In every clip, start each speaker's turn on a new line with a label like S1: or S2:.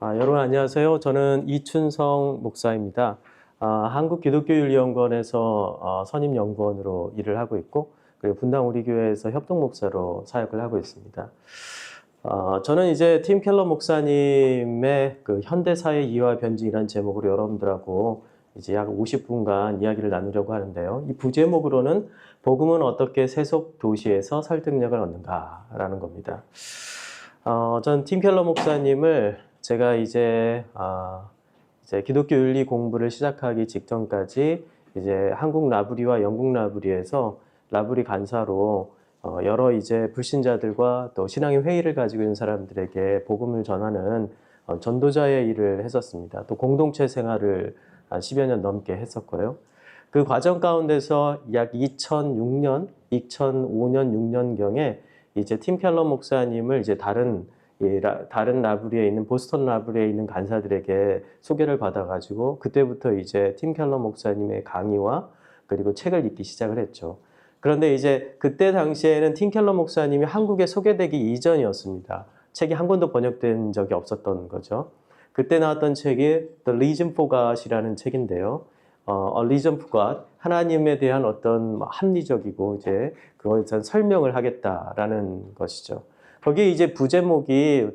S1: 여러분 안녕하세요. 저는 이춘성 목사입니다. 한국기독교윤리연구원에서 선임연구원으로 일을 하고 있고, 그리고 분당 우리 교회에서 협동목사로 사역을 하고 있습니다. 저는 이제 팀 켈러 목사님의 그 현대사회 이해와 변증이라는 제목으로 여러분들하고 이제 약 50분간 이야기를 나누려고 하는데요. 이 부제목으로는 복음은 어떻게 세속 도시에서 설득력을 얻는가라는 겁니다. 전 팀 켈러 목사님을 제가 이제 기독교 윤리 공부를 시작하기 직전까지 이제 한국 라브리와 영국 라브리에서 라브리 간사로 여러 이제 불신자들과 또 신앙의 회의를 가지고 있는 사람들에게 복음을 전하는 전도자의 일을 했었습니다. 또 공동체 생활을 한 10여 년 넘게 했었고요. 그 과정 가운데서 약 2005년, 6년경에 이제 팀 켈러 목사님을 이제 다른 라브리에 있는 보스턴 라브리에 있는 간사들에게 소개를 받아가지고 그때부터 이제 팀 켈러 목사님의 강의와 그리고 책을 읽기 시작을 했죠. 그런데 이제 그때 당시에는 팀 켈러 목사님이 한국에 소개되기 이전이었습니다. 책이 한 권도 번역된 적이 없었던 거죠. 그때 나왔던 책이 The Reason for God이라는 책인데요. A Reason for God, 하나님에 대한 어떤 합리적이고 이제 그거에 대한 설명을 하겠다라는 것이죠. 거기에 이제 부제목이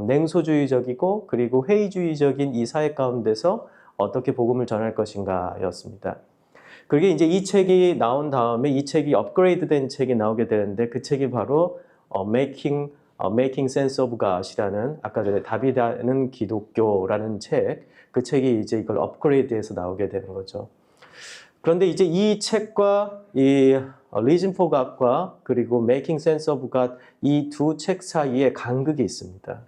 S1: 냉소주의적이고 그리고 회의주의적인 이 사회 가운데서 어떻게 복음을 전할 것인가 였습니다. 그게 이제 이 책이 나온 다음에 이 책이 업그레이드된 책이 나오게 되는데 그 책이 바로 Making Sense of God이라는 아까 전에 답이 되는 기독교라는 책, 그 책이 이제 이걸 업그레이드해서 나오게 되는 거죠. 그런데 이제 이 책과 이 Reason for God과 그리고 Making Sense of God 이 두 책 사이에 간극이 있습니다.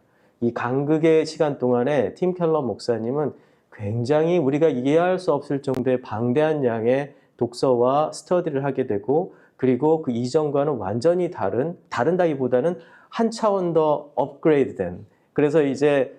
S1: 이 간극의 시간 동안에 팀 켈러 목사님은 굉장히 우리가 이해할 수 없을 정도의 방대한 양의 독서와 스터디를 하게 되고 그리고 그 이전과는 완전히 다른다기보다는 한 차원 더 업그레이드된 그래서 이제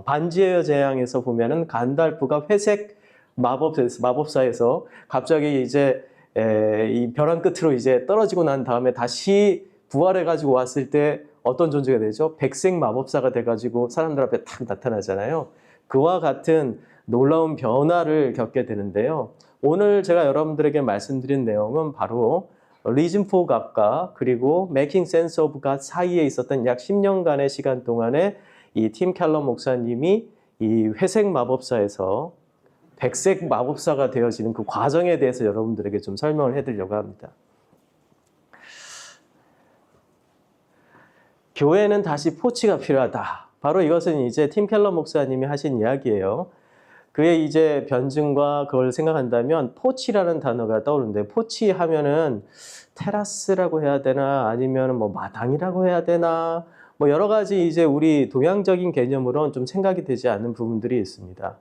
S1: 반지의 제왕에서 보면은 간달프가 회색 마법사에서 갑자기 이제 이 벼랑 끝으로 이제 떨어지고 난 다음에 다시 부활해가지고 왔을 때 어떤 존재가 되죠? 백색 마법사가 돼가지고 사람들 앞에 탁 나타나잖아요. 그와 같은 놀라운 변화를 겪게 되는데요. 오늘 제가 여러분들에게 말씀드린 내용은 바로 Reason for God과 그리고 Making Sense of God 사이에 있었던 약 10년간의 시간 동안에 이 팀 켈러 목사님이 이 회색 마법사에서 백색 마법사가 되어지는 그 과정에 대해서 여러분들에게 좀 설명을 해드리려고 합니다. 교회는 다시 포치가 필요하다. 바로 이것은 이제 팀 켈러 목사님이 하신 이야기예요. 그의 이제 변증과 그걸 생각한다면 포치라는 단어가 떠오르는데 포치 하면은 테라스라고 해야 되나 아니면 뭐 마당이라고 해야 되나 뭐 여러 가지 이제 우리 동양적인 개념으로는 좀 생각이 되지 않는 부분들이 있습니다.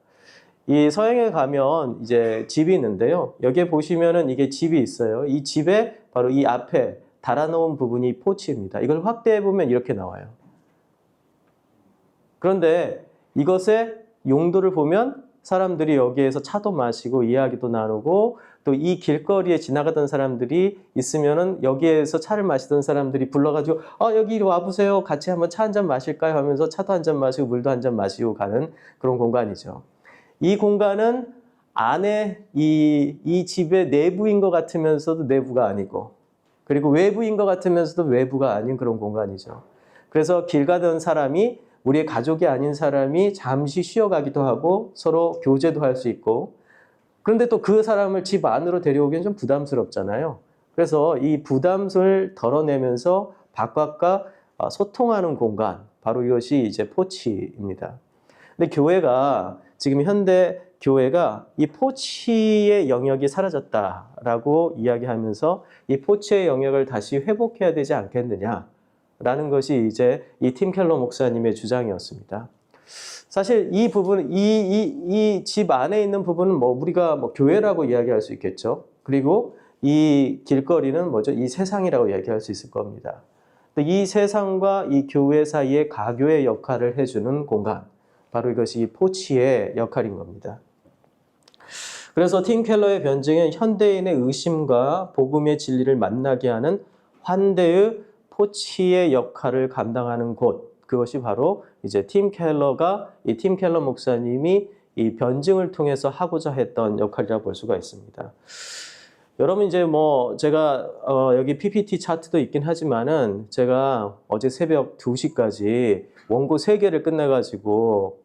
S1: 이 서양에 가면 이제 집이 있는데요. 여기에 보시면은 이게 집이 있어요. 이 집에 바로 이 앞에 달아놓은 부분이 포치입니다. 이걸 확대해 보면 이렇게 나와요. 그런데 이것의 용도를 보면 사람들이 여기에서 차도 마시고 이야기도 나누고 또 이 길거리에 지나가던 사람들이 있으면은 여기에서 차를 마시던 사람들이 불러가지고 여기 이리 와보세요. 같이 한번 차 한 잔 마실까요? 하면서 차도 한 잔 마시고 물도 한 잔 마시고 가는 그런 공간이죠. 이 공간은 안에 이 집의 내부인 것 같으면서도 내부가 아니고 그리고 외부인 것 같으면서도 외부가 아닌 그런 공간이죠. 그래서 길 가던 사람이 우리의 가족이 아닌 사람이 잠시 쉬어가기도 하고 서로 교제도 할 수 있고 그런데 또 그 사람을 집 안으로 데려오기엔 좀 부담스럽잖아요. 그래서 이 부담을 덜어내면서 바깥과 소통하는 공간 바로 이것이 이제 포치입니다. 근데 교회가 지금 현대 교회가 이 포치의 영역이 사라졌다라고 이야기하면서 이 포치의 영역을 다시 회복해야 되지 않겠느냐라는 것이 이제 이 팀 켈러 목사님의 주장이었습니다. 사실 이 부분, 이 집 안에 있는 부분은 뭐 우리가 뭐 교회라고 이야기할 수 있겠죠. 그리고 이 길거리는 뭐죠? 이 세상이라고 이야기할 수 있을 겁니다. 이 세상과 이 교회 사이에 가교의 역할을 해주는 공간. 바로 이것이 포치의 역할인 겁니다. 그래서 팀 켈러의 변증은 현대인의 의심과 복음의 진리를 만나게 하는 환대의 포치의 역할을 감당하는 곳, 그것이 바로 이제 팀 켈러가 이 팀 켈러 목사님이 이 변증을 통해서 하고자 했던 역할이라 볼 수가 있습니다. 여러분 이제 뭐 제가 여기 PPT 차트도 있긴 하지만은 제가 어제 새벽 2시까지 원고 3개를 끝내가지고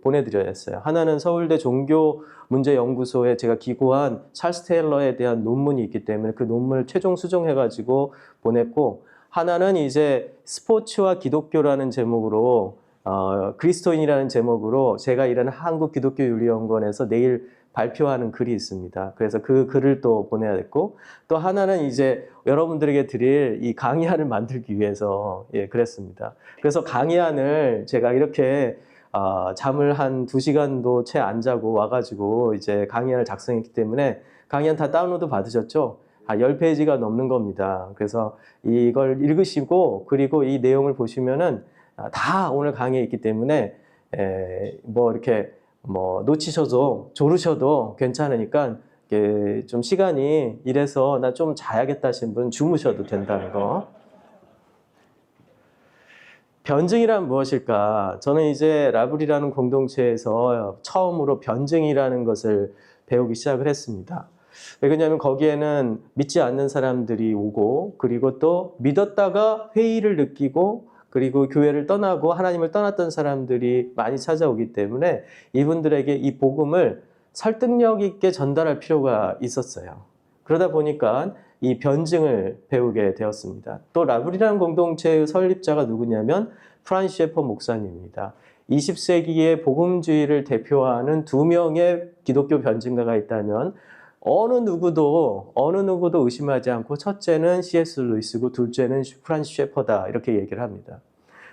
S1: 보내드려야 했어요. 하나는 서울대 종교문제연구소에 제가 기고한 찰스 테일러에 대한 논문이 있기 때문에 그 논문을 최종 수정해가지고 보냈고, 하나는 이제 스포츠와 기독교라는 제목으로 그리스도인이라는 제목으로 제가 일하는 한국기독교윤리연구원에서 내일 발표하는 글이 있습니다. 그래서 그 글을 또 보내야 됐고, 또 하나는 이제 여러분들에게 드릴 이 강의안을 만들기 위해서 그랬습니다. 그래서 강의안을 제가 이렇게 잠을 한 2시간도 채 안 자고 와가지고 이제 강의안을 작성했기 때문에 강의안 다 다운로드 받으셨죠? 10페이지가 넘는 겁니다. 그래서 이걸 읽으시고 그리고 이 내용을 보시면은 다 오늘 강의에 있기 때문에 뭐 이렇게 뭐 놓치셔도 조르셔도 괜찮으니까 좀 시간이 이래서 나 좀 자야겠다 하신 분 주무셔도 된다는 거. 변증이란 무엇일까? 저는 이제 라블이라는 공동체에서 처음으로 변증이라는 것을 배우기 시작을 했습니다. 왜냐하면 거기에는 믿지 않는 사람들이 오고, 그리고 또 믿었다가 회의를 느끼고, 그리고 교회를 떠나고 하나님을 떠났던 사람들이 많이 찾아오기 때문에 이분들에게 이 복음을 설득력 있게 전달할 필요가 있었어요. 그러다 보니까 이 변증을 배우게 되었습니다. 또 라블이라는 공동체의 설립자가 누구냐면 프란시스 셰퍼 목사님입니다. 20세기의 복음주의를 대표하는 2명의 기독교 변증가가 있다면 어느 누구도 의심하지 않고 첫째는 C.S. 루이스고 둘째는 프란시스 셰퍼다 이렇게 얘기를 합니다.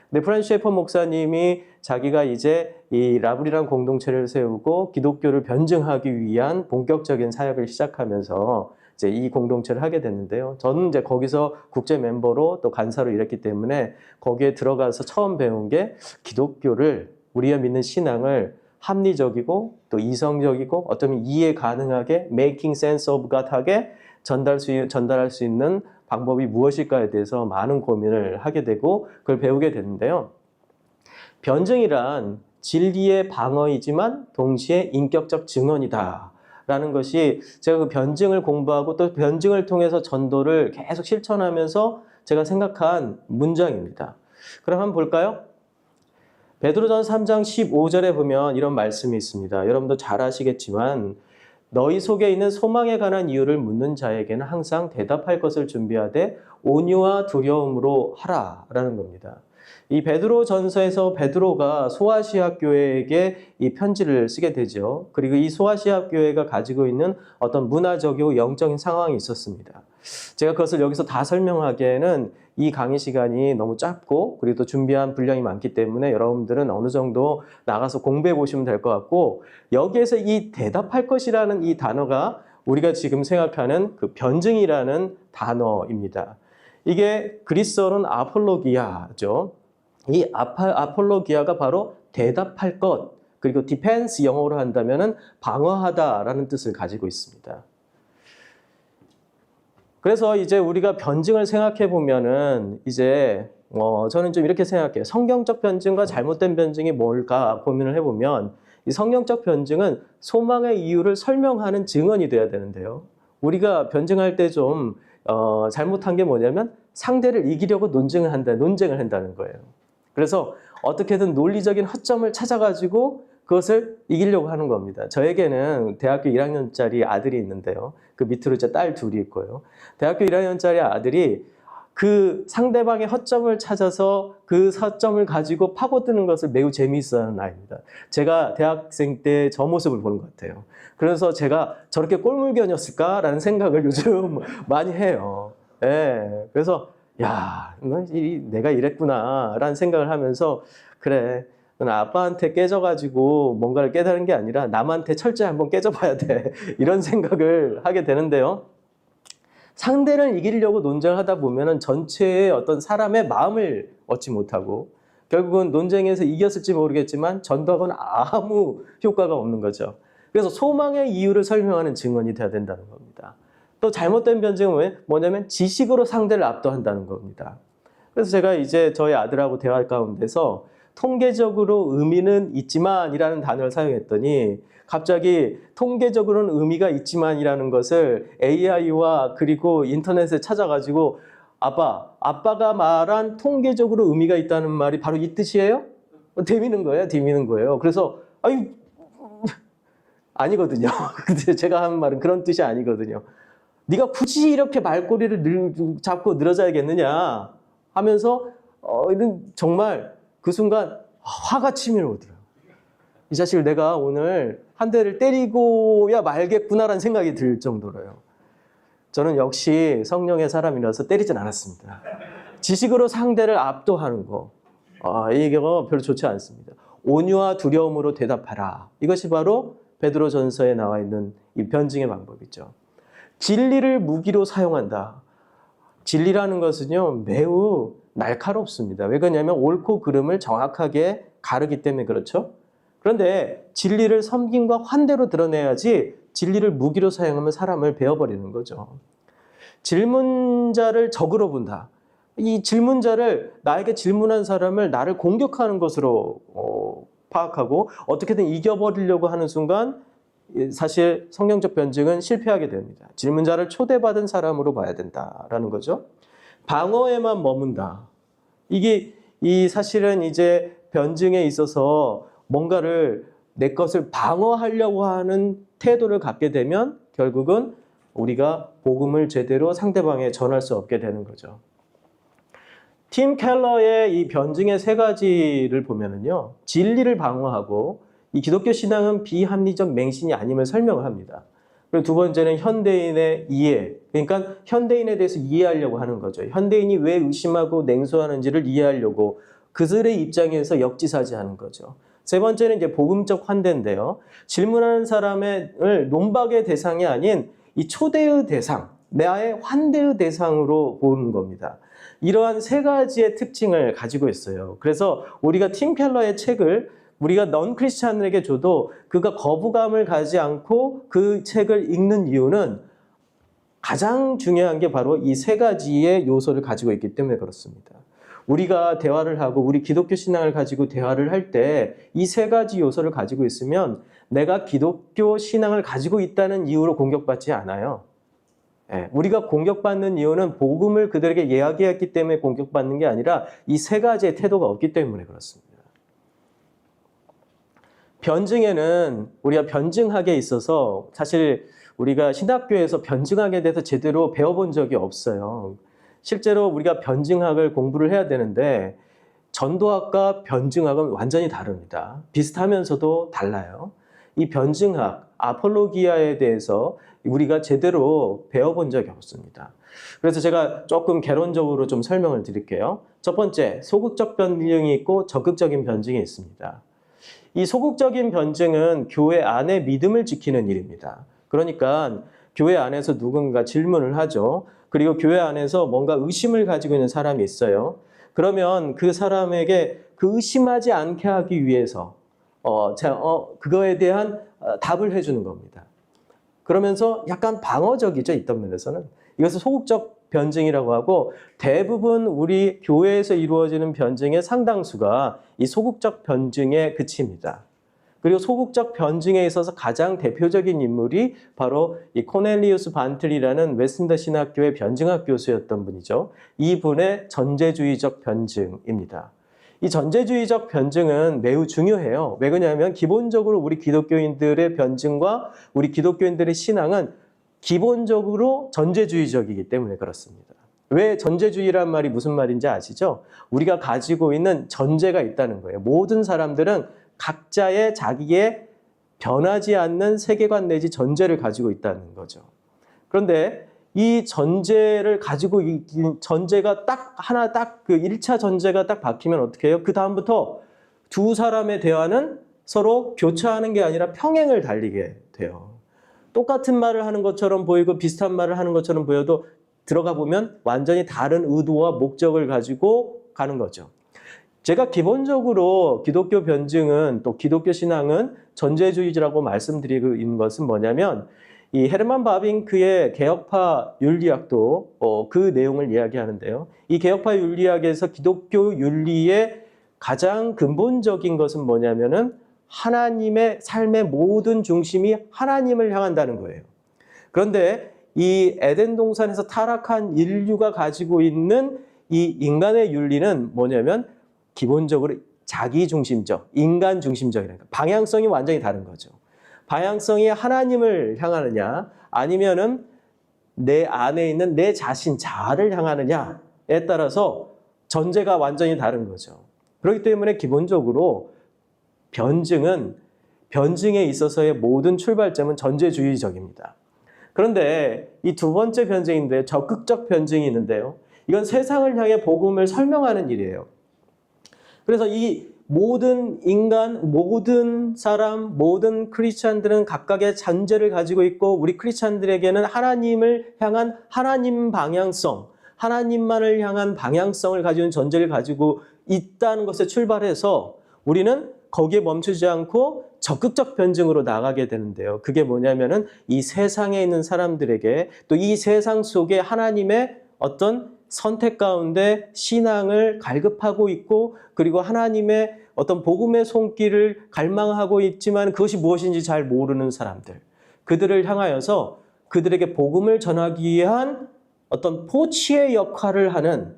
S1: 근데 프란시스 셰퍼 목사님이 자기가 이제 이 라블이라는 공동체를 세우고 기독교를 변증하기 위한 본격적인 사역을 시작하면서 이제 이 공동체를 하게 됐는데요. 저는 이제 거기서 국제 멤버로 또 간사로 일했기 때문에 거기에 들어가서 처음 배운 게 기독교를, 우리가 믿는 신앙을 합리적이고 또 이성적이고 어쩌면 이해 가능하게 making sense of God하게 전달할 수 있는 방법이 무엇일까에 대해서 많은 고민을 하게 되고 그걸 배우게 되는데요. 변증이란 진리의 방어이지만 동시에 인격적 증언이다 라는 것이 제가 그 변증을 공부하고 또 변증을 통해서 전도를 계속 실천하면서 제가 생각한 문장입니다. 그럼 한번 볼까요? 베드로전서 3장 15절에 보면 이런 말씀이 있습니다. 여러분도 잘 아시겠지만 너희 속에 있는 소망에 관한 이유를 묻는 자에게는 항상 대답할 것을 준비하되 온유와 두려움으로 하라라는 겁니다. 이 베드로전서에서 베드로가 소아시아 교회에게 이 편지를 쓰게 되죠. 그리고 이 소아시아 교회가 가지고 있는 어떤 문화적이고 영적인 상황이 있었습니다. 제가 그것을 여기서 다 설명하기에는 이 강의 시간이 너무 짧고 그리고 또 준비한 분량이 많기 때문에 여러분들은 어느 정도 나가서 공부해 보시면 될 것 같고, 여기에서 이 대답할 것이라는 이 단어가 우리가 지금 생각하는 그 변증이라는 단어입니다. 이게 그리스어로는 아폴로기아죠. 이 아폴로기아가 바로 대답할 것, 그리고 디펜스 영어로 한다면은 방어하다라는 뜻을 가지고 있습니다. 그래서 이제 우리가 변증을 생각해 보면은 이제 저는 좀 이렇게 생각해요. 성경적 변증과 잘못된 변증이 뭘까 고민을 해보면 이 성경적 변증은 소망의 이유를 설명하는 증언이 돼야 되는데요. 우리가 변증할 때 좀 잘못한 게 뭐냐면 상대를 이기려고 논쟁을 한다는 거예요. 그래서 어떻게든 논리적인 허점을 찾아가지고 그것을 이기려고 하는 겁니다. 저에게는 대학교 1학년짜리 아들이 있는데요. 그 밑으로 이제 딸 둘이 있고요. 대학교 1학년짜리 아들이 그 상대방의 허점을 찾아서 그 허점을 가지고 파고드는 것을 매우 재미있어하는 아이입니다. 제가 대학생 때 저 모습을 보는 것 같아요. 그래서 제가 저렇게 꼴물견이었을까라는 생각을 요즘 많이 해요. 예, 그래서 야, 내가 이랬구나라는 생각을 하면서 그래, 아빠한테 깨져가지고 뭔가를 깨달은 게 아니라 남한테 철저히 한번 깨져봐야 돼. 이런 생각을 하게 되는데요. 상대를 이기려고 논쟁을 하다 보면은 전체의 어떤 사람의 마음을 얻지 못하고 결국은 논쟁에서 이겼을지 모르겠지만 전도하고는 아무 효과가 없는 거죠. 그래서 소망의 이유를 설명하는 증언이 돼야 된다는 겁니다. 또 잘못된 변증은 뭐냐면 지식으로 상대를 압도한다는 겁니다. 그래서 제가 이제 저희 아들하고 대화 가운데서 통계적으로 의미는 있지만이라는 단어를 사용했더니 갑자기 통계적으로는 의미가 있지만이라는 것을 AI와 그리고 인터넷에 찾아가지고 아빠가 말한 통계적으로 의미가 있다는 말이 바로 이 뜻이에요? 데미는 거예요. 그래서 아니거든요. 근데 제가 한 말은 그런 뜻이 아니거든요. 네가 굳이 이렇게 말꼬리를 잡고 늘어져야겠느냐 하면서 이런 정말 그 순간 화가 치밀어 오더라고요. 이 자식을 내가 오늘 한 대를 때리고야 말겠구나라는 생각이 들 정도로요. 저는 역시 성령의 사람이라서 때리진 않았습니다. 지식으로 상대를 압도하는 거. 이게 별로 좋지 않습니다. 온유와 두려움으로 대답하라. 이것이 바로 베드로전서에 나와 있는 이 변증의 방법이죠. 진리를 무기로 사용한다. 진리라는 것은요, 매우 날카롭습니다. 왜 그러냐면 옳고 그름을 정확하게 가르기 때문에 그렇죠. 그런데 진리를 섬김과 환대로 드러내야지 진리를 무기로 사용하면 사람을 베어버리는 거죠. 질문자를 적으로 본다. 이 질문자를 나에게 질문한 사람을 나를 공격하는 것으로 파악하고 어떻게든 이겨버리려고 하는 순간 사실 성경적 변증은 실패하게 됩니다. 질문자를 초대받은 사람으로 봐야 된다라는 거죠. 방어에만 머문다. 이게 사실은 이제 변증에 있어서 뭔가를 내 것을 방어하려고 하는 태도를 갖게 되면 결국은 우리가 복음을 제대로 상대방에 전할 수 없게 되는 거죠. 팀 켈러의 이 변증의 세 가지를 보면은요, 진리를 방어하고 이 기독교 신앙은 비합리적 맹신이 아님을 설명을 합니다. 그리고 두 번째는 현대인의 이해, 그러니까 현대인에 대해서 이해하려고 하는 거죠. 현대인이 왜 의심하고 냉소하는지를 이해하려고 그들의 입장에서 역지사지하는 거죠. 세 번째는 이제 복음적 환대인데요. 질문하는 사람을 논박의 대상이 아닌 이 초대의 대상, 나의 환대의 대상으로 보는 겁니다. 이러한 세 가지의 특징을 가지고 있어요. 그래서 우리가 팀 켈러의 책을 우리가 넌 크리스찬에게 줘도 그가 거부감을 가지 않고 그 책을 읽는 이유는 가장 중요한 게 바로 이 세 가지의 요소를 가지고 있기 때문에 그렇습니다. 우리가 대화를 하고 우리 기독교 신앙을 가지고 대화를 할 때 이 세 가지 요소를 가지고 있으면 내가 기독교 신앙을 가지고 있다는 이유로 공격받지 않아요. 우리가 공격받는 이유는 복음을 그들에게 이야기했기 때문에 공격받는 게 아니라 이 세 가지의 태도가 없기 때문에 그렇습니다. 변증에는 우리가 변증학에 있어서 사실 우리가 신학교에서 변증학에 대해서 제대로 배워본 적이 없어요. 실제로 우리가 변증학을 공부를 해야 되는데 전도학과 변증학은 완전히 다릅니다. 비슷하면서도 달라요. 이 변증학, 아폴로기아에 대해서 우리가 제대로 배워본 적이 없습니다. 그래서 제가 조금 개론적으로 좀 설명을 드릴게요. 첫 번째, 소극적 변증이 있고 적극적인 변증이 있습니다. 이 소극적인 변증은 교회 안에 믿음을 지키는 일입니다. 그러니까 교회 안에서 누군가 질문을 하죠. 그리고 교회 안에서 뭔가 의심을 가지고 있는 사람이 있어요. 그러면 그 사람에게 그 의심하지 않게 하기 위해서 그거에 대한 답을 해주는 겁니다. 그러면서 약간 방어적이죠, 이떤 면에서는. 이것을 소극적 변증이라고 하고 대부분 우리 교회에서 이루어지는 변증의 상당수가 이 소극적 변증에 그칩니다. 그리고 소극적 변증에 있어서 가장 대표적인 인물이 바로 이 코넬리우스 반틀이라는 웨스턴대 신학교의 변증학 교수였던 분이죠. 이분의 전제주의적 변증입니다. 이 전제주의적 변증은 매우 중요해요. 왜 그러냐면 기본적으로 우리 기독교인들의 변증과 우리 기독교인들의 신앙은 기본적으로 전제주의적이기 때문에 그렇습니다. 왜 전제주의란 말이 무슨 말인지 아시죠? 우리가 가지고 있는 전제가 있다는 거예요. 모든 사람들은 각자의 자기의 변하지 않는 세계관 내지 전제를 가지고 있다는 거죠. 그런데 이 전제를 가지고 전제가 하나 그 1차 전제가 딱 박히면 어떻게 해요? 그 다음부터 두 사람의 대화는 서로 교차하는 게 아니라 평행을 달리게 돼요. 똑같은 말을 하는 것처럼 보이고 비슷한 말을 하는 것처럼 보여도 들어가 보면 완전히 다른 의도와 목적을 가지고 가는 거죠. 제가 기본적으로 기독교 변증은 또 기독교 신앙은 전제주의라고 말씀드리고 있는 것은 뭐냐면 이 헤르만 바빙크의 개혁파 윤리학도 그 내용을 이야기하는데요. 이 개혁파 윤리학에서 기독교 윤리의 가장 근본적인 것은 뭐냐면은 하나님의 삶의 모든 중심이 하나님을 향한다는 거예요. 그런데 이 에덴 동산에서 타락한 인류가 가지고 있는 이 인간의 윤리는 뭐냐면 기본적으로 자기 중심적, 인간 중심적이라는 거. 방향성이 완전히 다른 거죠. 방향성이 하나님을 향하느냐 아니면은 내 안에 있는 내 자신 자아를 향하느냐에 따라서 전제가 완전히 다른 거죠. 그렇기 때문에 기본적으로 변증에 있어서의 모든 출발점은 전제주의적입니다. 그런데 이 두 번째 변증인데 적극적 변증이 있는데요. 이건 세상을 향해 복음을 설명하는 일이에요. 그래서 이 모든 인간, 모든 사람, 모든 크리스찬들은 각각의 전제를 가지고 있고 우리 크리스찬들에게는 하나님을 향한 하나님 방향성, 하나님만을 향한 방향성을 가지는 전제를 가지고 있다는 것에 출발해서 우리는 거기에 멈추지 않고 적극적 변증으로 나가게 되는데요. 그게 뭐냐면은 이 세상에 있는 사람들에게 또 이 세상 속에 하나님의 어떤 선택 가운데 신앙을 갈급하고 있고 그리고 하나님의 어떤 복음의 손길을 갈망하고 있지만 그것이 무엇인지 잘 모르는 사람들, 그들을 향하여서 그들에게 복음을 전하기 위한 어떤 포치의 역할을 하는,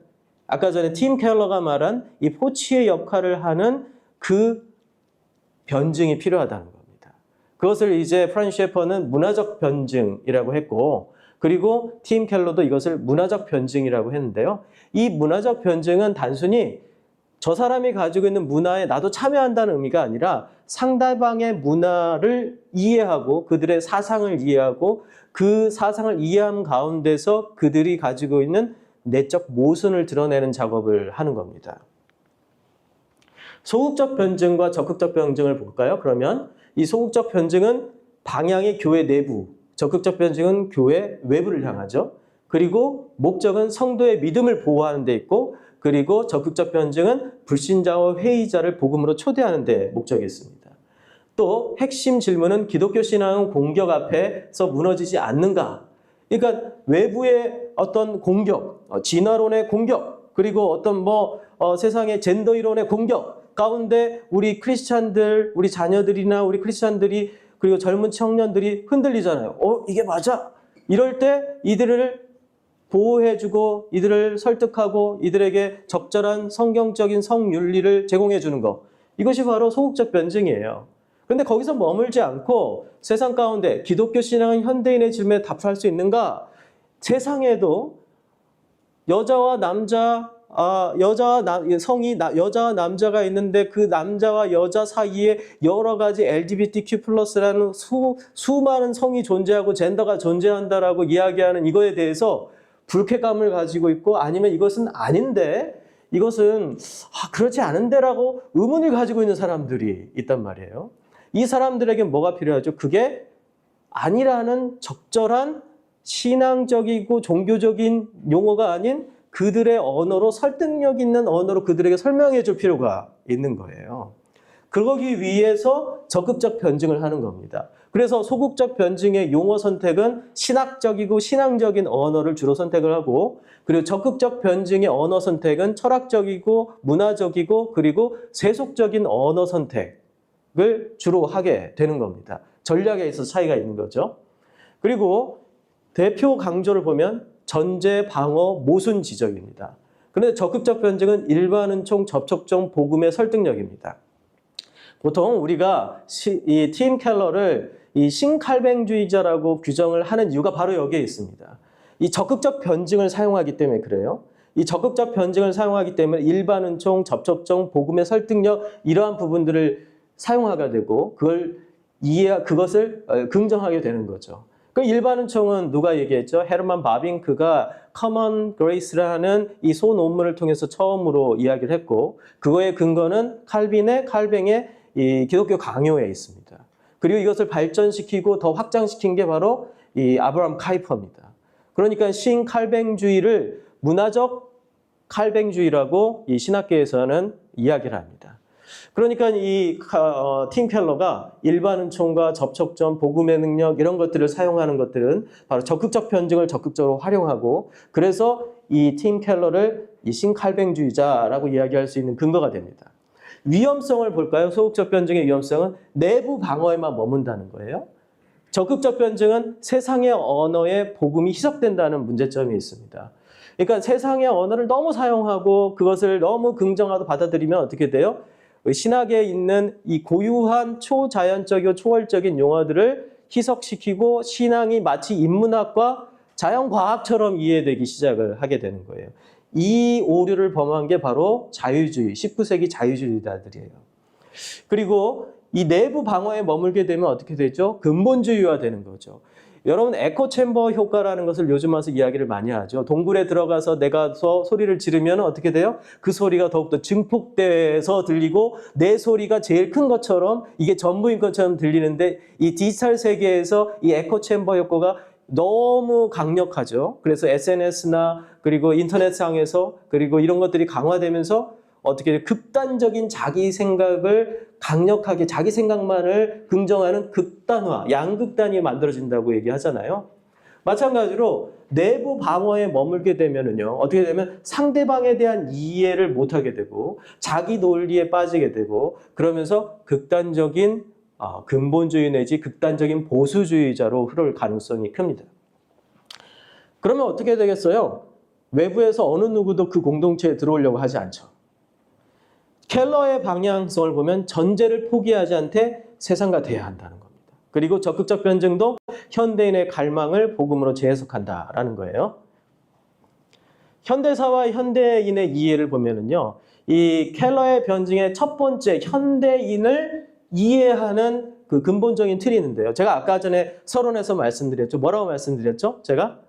S1: 아까 전에 팀 켈러가 말한 이 포치의 역할을 하는 그 변증이 필요하다는 겁니다. 그것을 이제 프란시스 셰퍼는 문화적 변증이라고 했고, 그리고 팀 켈러도 이것을 문화적 변증이라고 했는데요. 이 문화적 변증은 단순히 저 사람이 가지고 있는 문화에 나도 참여한다는 의미가 아니라 상대방의 문화를 이해하고 그들의 사상을 이해하고 그 사상을 이해함 가운데서 그들이 가지고 있는 내적 모순을 드러내는 작업을 하는 겁니다. 소극적 변증과 적극적 변증을 볼까요? 그러면 이 소극적 변증은 방향이 교회 내부, 적극적 변증은 교회 외부를 향하죠. 그리고 목적은 성도의 믿음을 보호하는 데 있고, 그리고 적극적 변증은 불신자와 회의자를 복음으로 초대하는 데 목적이 있습니다. 또 핵심 질문은 기독교 신앙은 공격 앞에서 무너지지 않는가? 그러니까 외부의 어떤 공격, 진화론의 공격, 그리고 어떤 세상의 젠더 이론의 공격 가운데 우리 크리스찬들, 우리 자녀들이나 우리 크리스찬들이 그리고 젊은 청년들이 흔들리잖아요. 이게 맞아? 이럴 때 이들을 보호해주고 이들을 설득하고 이들에게 적절한 성경적인 성윤리를 제공해주는 것. 이것이 바로 소극적 변증이에요. 그런데 거기서 머물지 않고 세상 가운데 기독교 신앙은 현대인의 질문에 답할 수 있는가? 세상에도 여자와 남자, 여자와 남자가 있는데 그 남자와 여자 사이에 여러 가지 LGBTQ+라는 수많은 성이 존재하고 젠더가 존재한다라고 이야기하는 이거에 대해서 불쾌감을 가지고 있고 아니면 이것은 아닌데, 이것은 그렇지 않은데라고 의문을 가지고 있는 사람들이 있단 말이에요. 이 사람들에게 뭐가 필요하죠? 그게 아니라는 적절한 신앙적이고 종교적인 용어가 아닌 그들의 언어로, 설득력 있는 언어로 그들에게 설명해 줄 필요가 있는 거예요. 그러기 위해서 적극적 변증을 하는 겁니다. 그래서 소극적 변증의 용어 선택은 신학적이고 신앙적인 언어를 주로 선택을 하고, 그리고 적극적 변증의 언어 선택은 철학적이고 문화적이고 그리고 세속적인 언어 선택을 주로 하게 되는 겁니다. 전략에 있어서 차이가 있는 거죠. 그리고 대표 강조를 보면 전제, 방어, 모순 지적입니다. 그런데 적극적 변증은 일반 은총, 접촉점, 복음의 설득력입니다. 보통 우리가 이 팀 켈러를 이 신칼뱅주의자라고 규정을 하는 이유가 바로 여기에 있습니다. 이 적극적 변증을 사용하기 때문에 그래요. 이 적극적 변증을 사용하기 때문에 일반 은총, 접촉점, 복음의 설득력 이러한 부분들을 사용하게 되고 그것을 긍정하게 되는 거죠. 그 일반 은총은 누가 얘기했죠? 헤르만 바빙크가 Common Grace라는 이 소논문을 통해서 처음으로 이야기를 했고, 그거의 근거는 칼뱅의 이 기독교 강요에 있습니다. 그리고 이것을 발전시키고 더 확장시킨 게 바로 이 아브라함 카이퍼입니다. 그러니까 신칼뱅주의를 문화적 칼뱅주의라고 이 신학계에서는 이야기를 합니다. 그러니까 팀 켈러가 일반 은총과 접촉점, 복음의 능력 이런 것들을 사용하는 것들은 바로 적극적 변증을 적극적으로 활용하고 그래서 이 팀 켈러를 이 신칼뱅주의자라고 이야기할 수 있는 근거가 됩니다. 위험성을 볼까요? 소극적 변증의 위험성은 내부 방어에만 머문다는 거예요. 적극적 변증은 세상의 언어에 복음이 희석된다는 문제점이 있습니다. 그러니까 세상의 언어를 너무 사용하고 그것을 너무 긍정하고 받아들이면 어떻게 돼요? 신학에 있는 이 고유한 초자연적이고 초월적인 용어들을 희석시키고 신앙이 마치 인문학과 자연과학처럼 이해되기 시작을 하게 되는 거예요. 이 오류를 범한 게 바로 자유주의, 19세기 자유주의자들이에요. 그리고 이 내부 방어에 머물게 되면 어떻게 되죠? 근본주의화 되는 거죠. 여러분 에코챔버 효과라는 것을 요즘 와서 이야기를 많이 하죠. 동굴에 들어가서 내가 소리를 지르면 어떻게 돼요? 그 소리가 더욱더 증폭돼서 들리고 내 소리가 제일 큰 것처럼 이게 전부인 것처럼 들리는데 이 디지털 세계에서 이 에코챔버 효과가 너무 강력하죠. 그래서 SNS나 그리고 인터넷상에서 그리고 이런 것들이 강화되면서 어떻게 극단적인 자기 생각을 강력하게 자기 생각만을 긍정하는 극단화, 양극단이 만들어진다고 얘기하잖아요. 마찬가지로 내부 방어에 머물게 되면은요, 어떻게 되면 상대방에 대한 이해를 못하게 되고 자기 논리에 빠지게 되고 그러면서 극단적인 근본주의 내지 극단적인 보수주의자로 흐를 가능성이 큽니다. 그러면 어떻게 되겠어요? 외부에서 어느 누구도 그 공동체에 들어오려고 하지 않죠. 켈러의 방향성을 보면 전제를 포기하지 않되 세상과 대해야 한다는 겁니다. 그리고 적극적 변증도 현대인의 갈망을 복음으로 재해석한다라는 거예요. 현대사와 현대인의 이해를 보면은요, 이 켈러의 변증의 첫 번째 현대인을 이해하는 그 근본적인 틀이 있는데요. 제가 아까 전에 서론에서 말씀드렸죠. 뭐라고 말씀드렸죠? 제가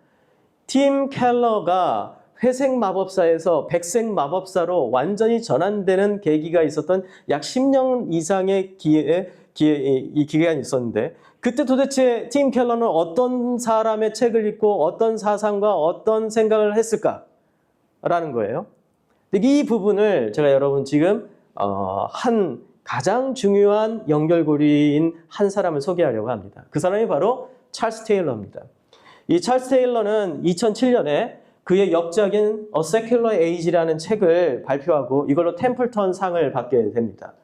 S1: 팀 켈러가 회색 마법사에서 백색 마법사로 완전히 전환되는 계기가 있었던 약 10년 이상의 기간이 있었는데 그때 도대체 팀 켈러는 어떤 사람의 책을 읽고 어떤 사상과 어떤 생각을 했을까라는 거예요. 이 부분을 제가 여러분 지금 한 가장 중요한 연결고리인 한 사람을 소개하려고 합니다. 그 사람이 바로 찰스 테일러입니다. 이 찰스 테일러는 2007년에 그의 역작인 A Secular Age라는 책을 발표하고 이걸로 템플턴 상을 받게 됩니다.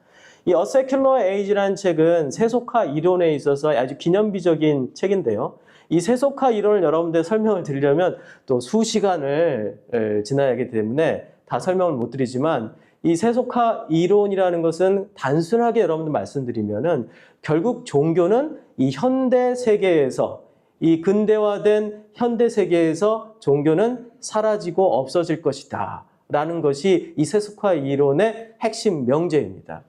S1: 이 A Secular Age라는 책은 세속화 이론에 있어서 아주 기념비적인 책인데요. 이 세속화 이론을 여러분들 설명을 드리려면 또 수시간을 지나야 하기 때문에 다 설명을 못 드리지만 이 세속화 이론이라는 것은 단순하게 여러분들 말씀드리면은 결국 종교는 이 현대 세계에서 이 근대화된 현대 세계에서 종교는 사라지고 없어질 것이다 라는 것이 이 세속화 이론의 핵심 명제입니다.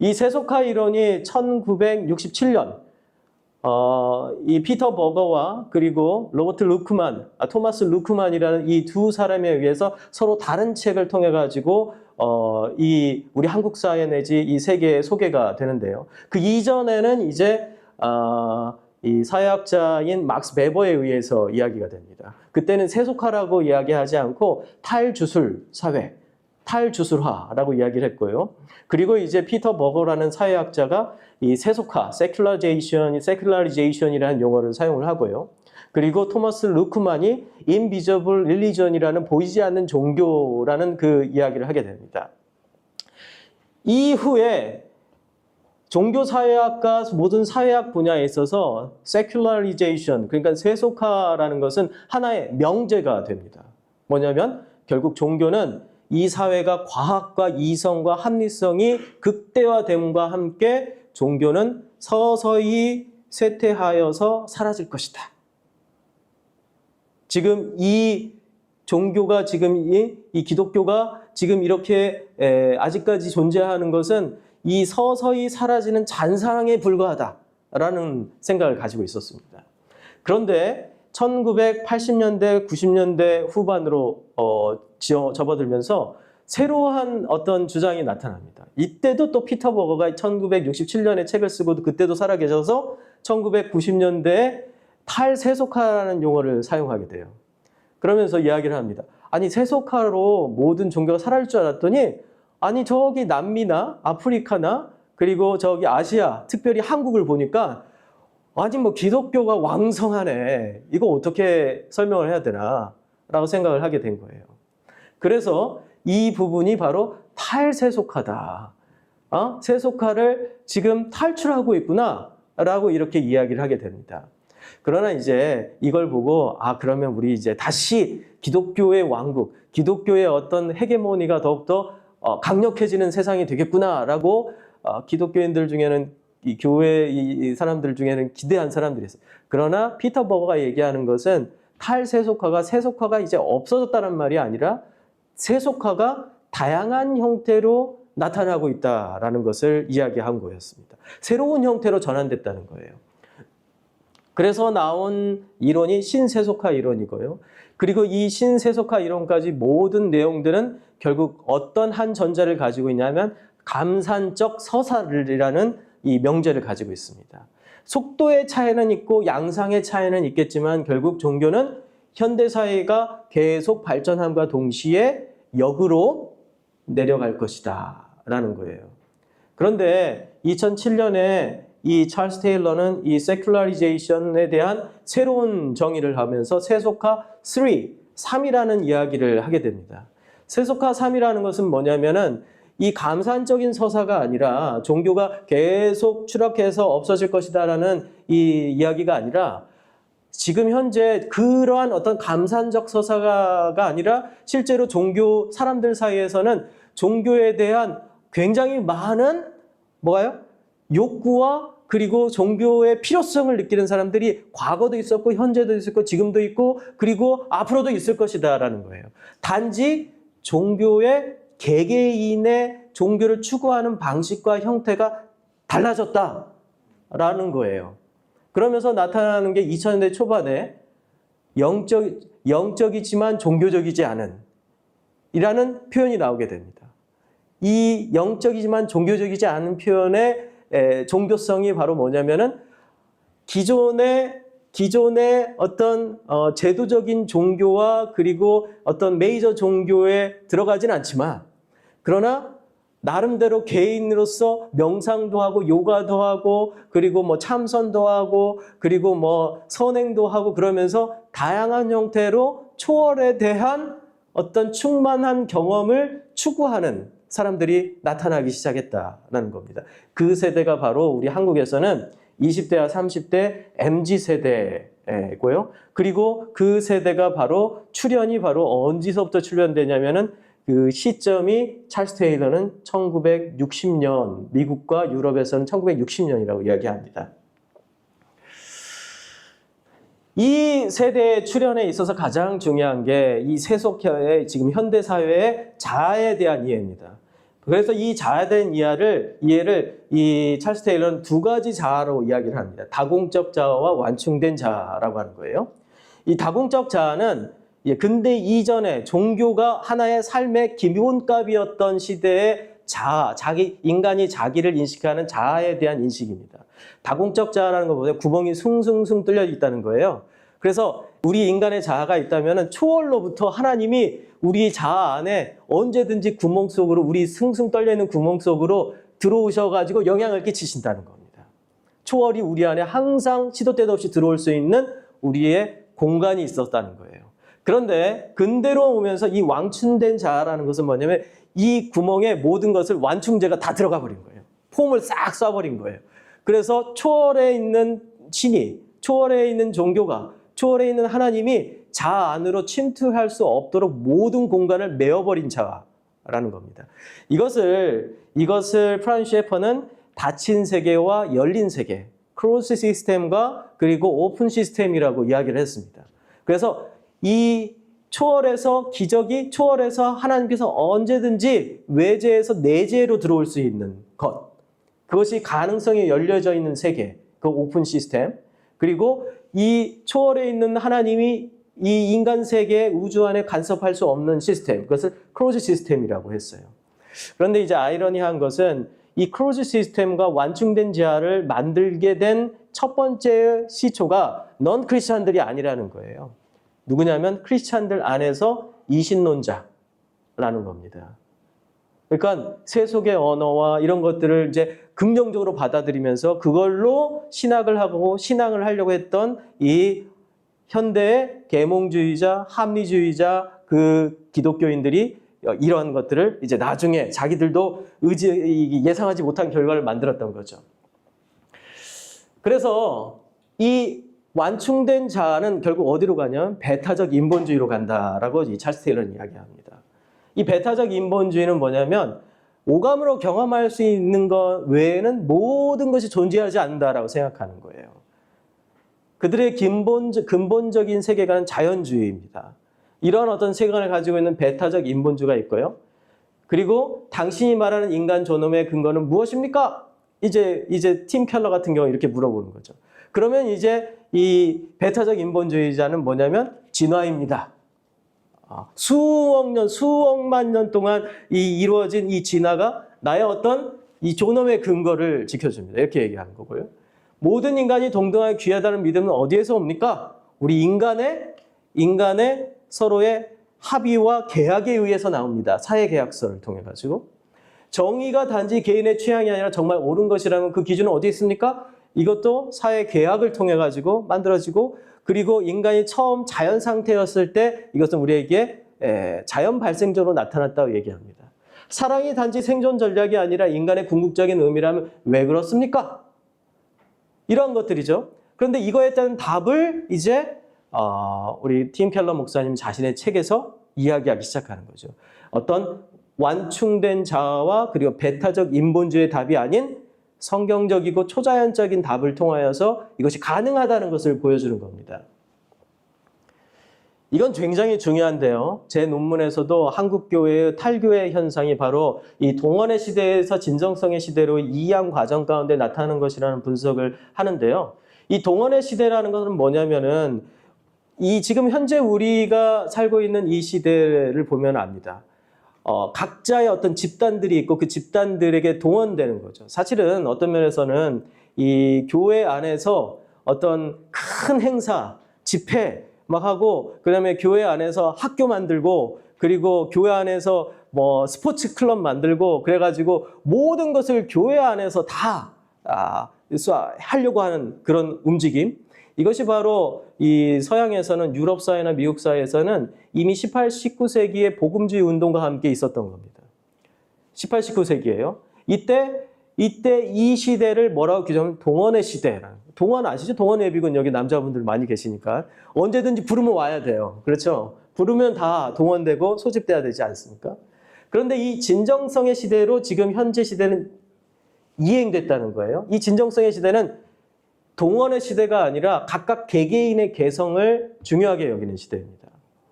S1: 이 세속화 이론이 1967년 이 피터 버거와 그리고 로버트 루크만, 토마스 루크만이라는 이 두 사람에 의해서 서로 다른 책을 통해 가지고 이 우리 한국 사회 내지 이 세계에 소개가 되는데요. 그 이전에는 이제 이 사회학자인 막스 베버에 의해서 이야기가 됩니다. 그때는 세속화라고 이야기하지 않고 탈주술 사회, 탈주술화라고 이야기를 했고요. 그리고 이제 피터 버거라는 사회학자가 이 세속화, secularization, 이라는 용어를 사용을 하고요. 그리고 토마스 루크만이 invisible religion이라는 보이지 않는 종교라는 그 이야기를 하게 됩니다. 이후에 종교사회학과 모든 사회학 분야에 있어서 secularization, 그러니까 세속화라는 것은 하나의 명제가 됩니다. 뭐냐면 결국 종교는 이 사회가 과학과 이성과 합리성이 극대화됨과 함께 종교는 서서히 쇠퇴하여서 사라질 것이다. 지금 이 종교가 지금 이 기독교가 지금 이렇게 아직까지 존재하는 것은 이 서서히 사라지는 잔상에 불과하다라는 생각을 가지고 있었습니다. 그런데 1980년대, 90년대 후반으로 접어들면서 새로운 어떤 주장이 나타납니다. 이때도 또 피터 버거가 1967년에 책을 쓰고 그때도 살아계셔서 1990년대에 탈세속화라는 용어를 사용하게 돼요. 그러면서 이야기를 합니다. 아니 세속화로 모든 종교가 사라질 줄 알았더니 아니 저기 남미나 아프리카나 그리고 저기 아시아, 특별히 한국을 보니까 아니 뭐 기독교가 왕성하네. 이거 어떻게 설명을 해야 되나? 라고 생각을 하게 된 거예요. 그래서 이 부분이 바로 탈세속화다. 세속화를 지금 탈출하고 있구나. 라고 이렇게 이야기를 하게 됩니다. 그러나 이제 이걸 보고 그러면 우리 이제 다시 기독교의 왕국, 기독교의 어떤 헤게모니가 더욱더 강력해지는 세상이 되겠구나라고 기독교인들 중에는 이 교회 이 사람들 중에는 기대한 사람들이 있어요. 그러나 피터 버거가 얘기하는 것은 탈세속화가 세속화가 이제 없어졌다는 말이 아니라 세속화가 다양한 형태로 나타나고 있다라는 것을 이야기한 거였습니다. 새로운 형태로 전환됐다는 거예요. 그래서 나온 이론이 신세속화 이론이고요. 그리고 이 신세속화 이론까지 모든 내용들은 결국 어떤 한 전자를 가지고 있냐면 감산적 서사를이라는 이 명제를 가지고 있습니다. 속도의 차이는 있고 양상의 차이는 있겠지만 결국 종교는 현대사회가 계속 발전함과 동시에 역으로 내려갈 것이다 라는 거예요. 그런데 2007년에 이 찰스 테일러는 이 세큘라리제이션에 대한 새로운 정의를 하면서 세속화 3이라는 이야기를 하게 됩니다. 세속화 3이라는 것은 뭐냐면은 이 감산적인 서사가 아니라 종교가 계속 추락해서 없어질 것이다라는 이 이야기가 아니라 지금 현재 그러한 어떤 감산적 서사가 아니라 실제로 종교 사람들 사이에서는 종교에 대한 굉장히 많은 뭐가요? 욕구와 그리고 종교의 필요성을 느끼는 사람들이 과거도 있었고 현재도 있었고 지금도 있고 그리고 앞으로도 있을 것이다라는 거예요. 단지 종교의 개개인의 종교를 추구하는 방식과 형태가 달라졌다라는 거예요. 그러면서 나타나는 게 2000년대 초반에 영적이지만 종교적이지 않은 이라는 표현이 나오게 됩니다. 이 영적이지만 종교적이지 않은 표현의 종교성이 바로 뭐냐면은 기존의 어떤 제도적인 종교와 그리고 어떤 메이저 종교에 들어가진 않지만 그러나 나름대로 개인으로서 명상도 하고 요가도 하고 그리고 뭐 참선도 하고 그리고 뭐 선행도 하고 그러면서 다양한 형태로 초월에 대한 어떤 충만한 경험을 추구하는 사람들이 나타나기 시작했다라는 겁니다. 그 세대가 바로 우리 한국에서는 20대와 30대 MZ세대고요. 그리고 그 세대가 바로 출현이 바로 언제서부터 출현되냐면은 그 시점이 찰스 테일러는 1960년, 미국과 유럽에서는 1960년이라고 이야기합니다. 이 세대의 출현에 있어서 가장 중요한 게 이 세속화의 지금 현대 사회의 자아에 대한 이해입니다. 그래서 이 자아에 대한 이해를 이 찰스 테일러는 두 가지 자아로 이야기를 합니다. 다공적 자아와 완충된 자아라고 하는 거예요. 이 다공적 자아는 근대 이전에 종교가 하나의 삶의 기본값이었던 시대의 자아, 인간이 자기를 인식하는 자아에 대한 인식입니다. 다공적 자아라는 것보다 구멍이 숭숭숭 뚫려 있다는 거예요. 그래서 우리 인간의 자아가 있다면 초월로부터 하나님이 우리 자아 안에 언제든지 구멍 속으로 우리 숭숭 떨려 있는 구멍 속으로 들어오셔가지고 영향을 끼치신다는 겁니다. 초월이 우리 안에 항상 시도 때도 없이 들어올 수 있는 우리의 공간이 있었다는 거예요. 그런데 근대로 오면서 이 완충된 자아라는 것은 뭐냐면 이 구멍에 모든 것을 완충제가 다 들어가 버린 거예요. 폼을 싹 쏴버린 거예요. 그래서 초월에 있는 신이, 초월에 있는 종교가, 초월에 있는 하나님이 자아 안으로 침투할 수 없도록 모든 공간을 메워버린 자아라는 겁니다. 이것을 프란시스 셰퍼는 닫힌 세계와 열린 세계, 크로스 시스템과 그리고 오픈 시스템이라고 이야기를 했습니다. 그래서 이 초월에서 기적이 초월해서 하나님께서 언제든지 외재에서 내재로 들어올 수 있는 것, 그것이 가능성이 열려져 있는 세계, 그 오픈 시스템, 그리고 이 초월에 있는 하나님이 이 인간 세계 우주 안에 간섭할 수 없는 시스템, 그것을 크로즈 시스템이라고 했어요. 그런데 이제 아이러니한 것은 이 크로즈 시스템과 완충된 자아를 만들게 된 첫 번째 시초가 넌 크리스찬들이 아니라는 거예요. 누구냐면 크리스찬들 안에서 이신론자라는 겁니다. 그러니까 세속의 언어와 이런 것들을 이제 긍정적으로 받아들이면서 그걸로 신학을 하고 신앙을 하려고 했던 이 현대의 계몽주의자, 합리주의자 그 기독교인들이 이러한 것들을 이제 나중에 자기들도 예상하지 못한 결과를 만들었던 거죠. 그래서 이 완충된 자는 결국 어디로 가냐면 배타적 인본주의로 간다라고 이 찰스 테일러는 이야기합니다. 이 배타적 인본주의는 뭐냐면 오감으로 경험할 수 있는 것 외에는 모든 것이 존재하지 않는다라고 생각하는 거예요. 그들의 근본적인 세계관은 자연주의입니다. 이런 어떤 세계관을 가지고 있는 배타적 인본주의가 있고요. 그리고 당신이 말하는 인간 존엄의 근거는 무엇입니까? 이제 팀 켈러 같은 경우 이렇게 물어보는 거죠. 그러면 이제 이 배타적 인본주의자는 뭐냐면 진화입니다. 수억 년, 수억만 년 동안 이루어진 이 진화가 나의 어떤 이 존엄의 근거를 지켜줍니다. 이렇게 얘기하는 거고요. 모든 인간이 동등하게 귀하다는 믿음은 어디에서 옵니까? 우리 인간의 서로의 합의와 계약에 의해서 나옵니다. 사회계약서를 통해 가지고. 정의가 단지 개인의 취향이 아니라 정말 옳은 것이라면 그 기준은 어디 있습니까? 이것도 사회계약을 통해 가지고 만들어지고, 그리고 인간이 처음 자연 상태였을 때 이것은 우리에게 자연 발생적으로 나타났다고 얘기합니다. 사랑이 단지 생존 전략이 아니라 인간의 궁극적인 의미라면 왜 그렇습니까? 이런 것들이죠. 그런데 이거에 대한 답을 이제 우리 팀 켈러 목사님 자신의 책에서 이야기하기 시작하는 거죠. 어떤 완충된 자아와 그리고 배타적 인본주의의 답이 아닌 성경적이고 초자연적인 답을 통하여서 이것이 가능하다는 것을 보여주는 겁니다. 이건 굉장히 중요한데요. 제 논문에서도 한국교회의 탈교회 현상이 바로 이 동원의 시대에서 진정성의 시대로 이양 과정 가운데 나타나는 것이라는 분석을 하는데요. 이 동원의 시대라는 것은 뭐냐면은 이 지금 현재 우리가 살고 있는 이 시대를 보면 압니다. 각자의 어떤 집단들이 있고 그 집단들에게 동원되는 거죠. 사실은 어떤 면에서는 이 교회 안에서 어떤 큰 행사, 집회 막 하고, 그다음에 교회 안에서 학교 만들고, 그리고 교회 안에서 뭐 스포츠 클럽 만들고, 그래가지고 모든 것을 교회 안에서 다 하려고 하는 그런 움직임. 이것이 바로 이 서양에서는, 유럽 사회나 미국 사회에서는 이미 18, 19세기의 복음주의 운동과 함께 있었던 겁니다. 18, 19세기예요. 이때 이 시대를 뭐라고 규정하면 동원의 시대라는. 동원 아시죠? 동원 예비군 여기 남자분들 많이 계시니까 언제든지 부르면 와야 돼요. 그렇죠? 부르면 다 동원되고 소집돼야 되지 않습니까? 그런데 이 진정성의 시대로 지금 현재 시대는 이행됐다는 거예요. 이 진정성의 시대는 동원의 시대가 아니라 각각 개개인의 개성을 중요하게 여기는 시대입니다.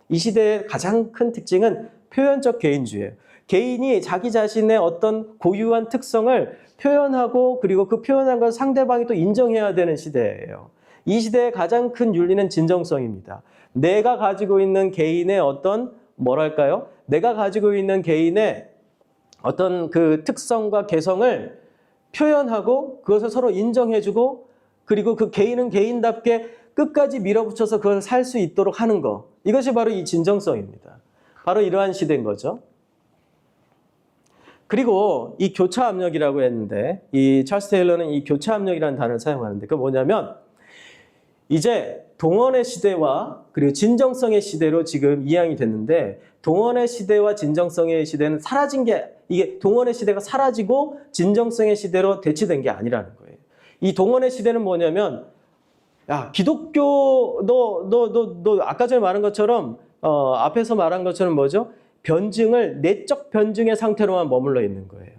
S1: 이 시대의 가장 큰 특징은 표현적 개인주의예요. 개인이 자기 자신의 어떤 고유한 특성을 표현하고, 그리고 그 표현한 걸 상대방이 또 인정해야 되는 시대예요. 이 시대의 가장 큰 윤리는 진정성입니다. 내가 가지고 있는 개인의 어떤 뭐랄까요? 내가 가지고 있는 개인의 어떤 그 특성과 개성을 표현하고 그것을 서로 인정해주고, 그리고 그 개인은 개인답게 끝까지 밀어붙여서 그걸 살 수 있도록 하는 거. 이것이 바로 이 진정성입니다. 바로 이러한 시대인 거죠. 그리고 이 교차 압력이라고 했는데, 이 찰스 테일러는 이 교차 압력이라는 단어를 사용하는데, 그게 뭐냐면 이제 동원의 시대와 그리고 진정성의 시대로 지금 이양이 됐는데, 동원의 시대와 진정성의 시대는 사라진 게, 이게 동원의 시대가 사라지고 진정성의 시대로 대치된 게 아니라는 거예요. 이 동원의 시대는 뭐냐면, 야, 기독교, 너 아까 전에 말한 것처럼, 앞에서 말한 것처럼 뭐죠? 변증을 내적 변증의 상태로만 머물러 있는 거예요.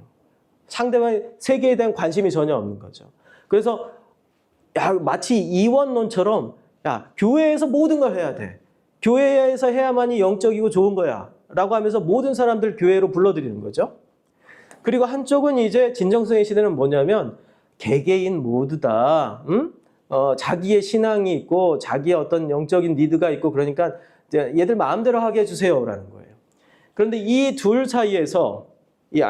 S1: 상대방의 세계에 대한 관심이 전혀 없는 거죠. 그래서 마치 이원론처럼 교회에서 모든 걸 해야 돼. 교회에서 해야만이 영적이고 좋은 거야. 라고 하면서 모든 사람들 교회로 불러들이는 거죠. 그리고 한쪽은 이제 진정성의 시대는 뭐냐면 개개인 모두 다 자기의 신앙이 있고 자기의 어떤 영적인 니드가 있고, 그러니까 얘들 마음대로 하게 해주세요. 라는 거예요. 그런데 이 둘 사이에서 이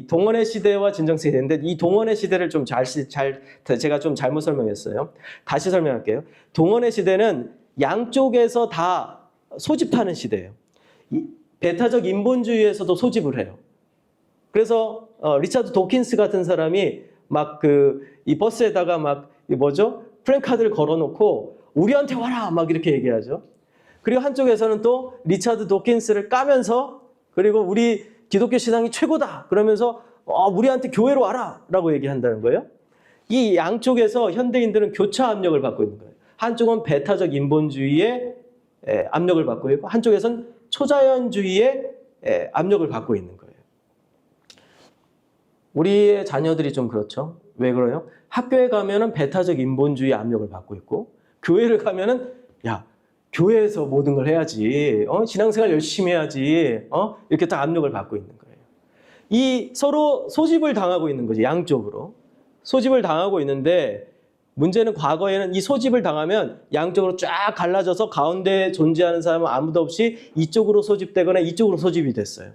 S1: 동원의 시대와 진정성의 시대인데, 이 동원의 시대를 좀 제가 좀 잘못 설명했어요. 다시 설명할게요. 동원의 시대는 양쪽에서 다 소집하는 시대예요. 배타적 인본주의에서도 소집을 해요. 그래서 리차드 도킨스 같은 사람이 막 이 버스에다가 막 뭐죠? 프랭카드를 걸어놓고 우리한테 와라 막 이렇게 얘기하죠. 그리고 한쪽에서는 또 리차드 도킨스를 까면서 그리고 우리 기독교 신앙이 최고다 그러면서 우리한테 교회로 와라 라고 얘기한다는 거예요. 이 양쪽에서 현대인들은 교차 압력을 받고 있는 거예요. 한쪽은 배타적 인본주의의 압력을 받고 있고 한쪽에서는 초자연주의의 압력을 받고 있는 거예요. 우리의 자녀들이 좀 그렇죠. 왜 그래요? 학교에 가면은 배타적 인본주의 압력을 받고 있고 교회를 가면은 야 교회에서 모든 걸 해야지, 신앙생활 열심히 해야지, 이렇게 딱 압력을 받고 있는 거예요. 이 서로 소집을 당하고 있는 거죠. 양쪽으로 소집을 당하고 있는데 문제는 과거에는 이 소집을 당하면 양쪽으로 쫙 갈라져서 가운데에 존재하는 사람은 아무도 없이 이쪽으로 소집되거나 이쪽으로 소집이 됐어요.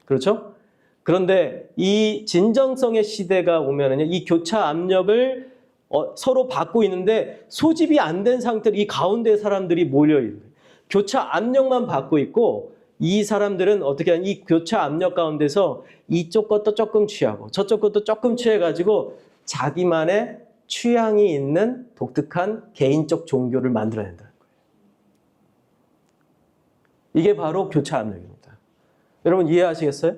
S1: 그렇죠? 그런데 이 진정성의 시대가 오면은요, 이 교차 압력을 서로 받고 있는데 소집이 안 된 상태로 이 가운데 사람들이 몰려있는 거예요. 교차 압력만 받고 있고 이 사람들은 어떻게 하냐, 이 교차 압력 가운데서 이쪽 것도 조금 취하고 저쪽 것도 조금 취해가지고 자기만의 취향이 있는 독특한 개인적 종교를 만들어낸다는 거예요. 이게 바로 교차 압력입니다. 여러분 이해하시겠어요?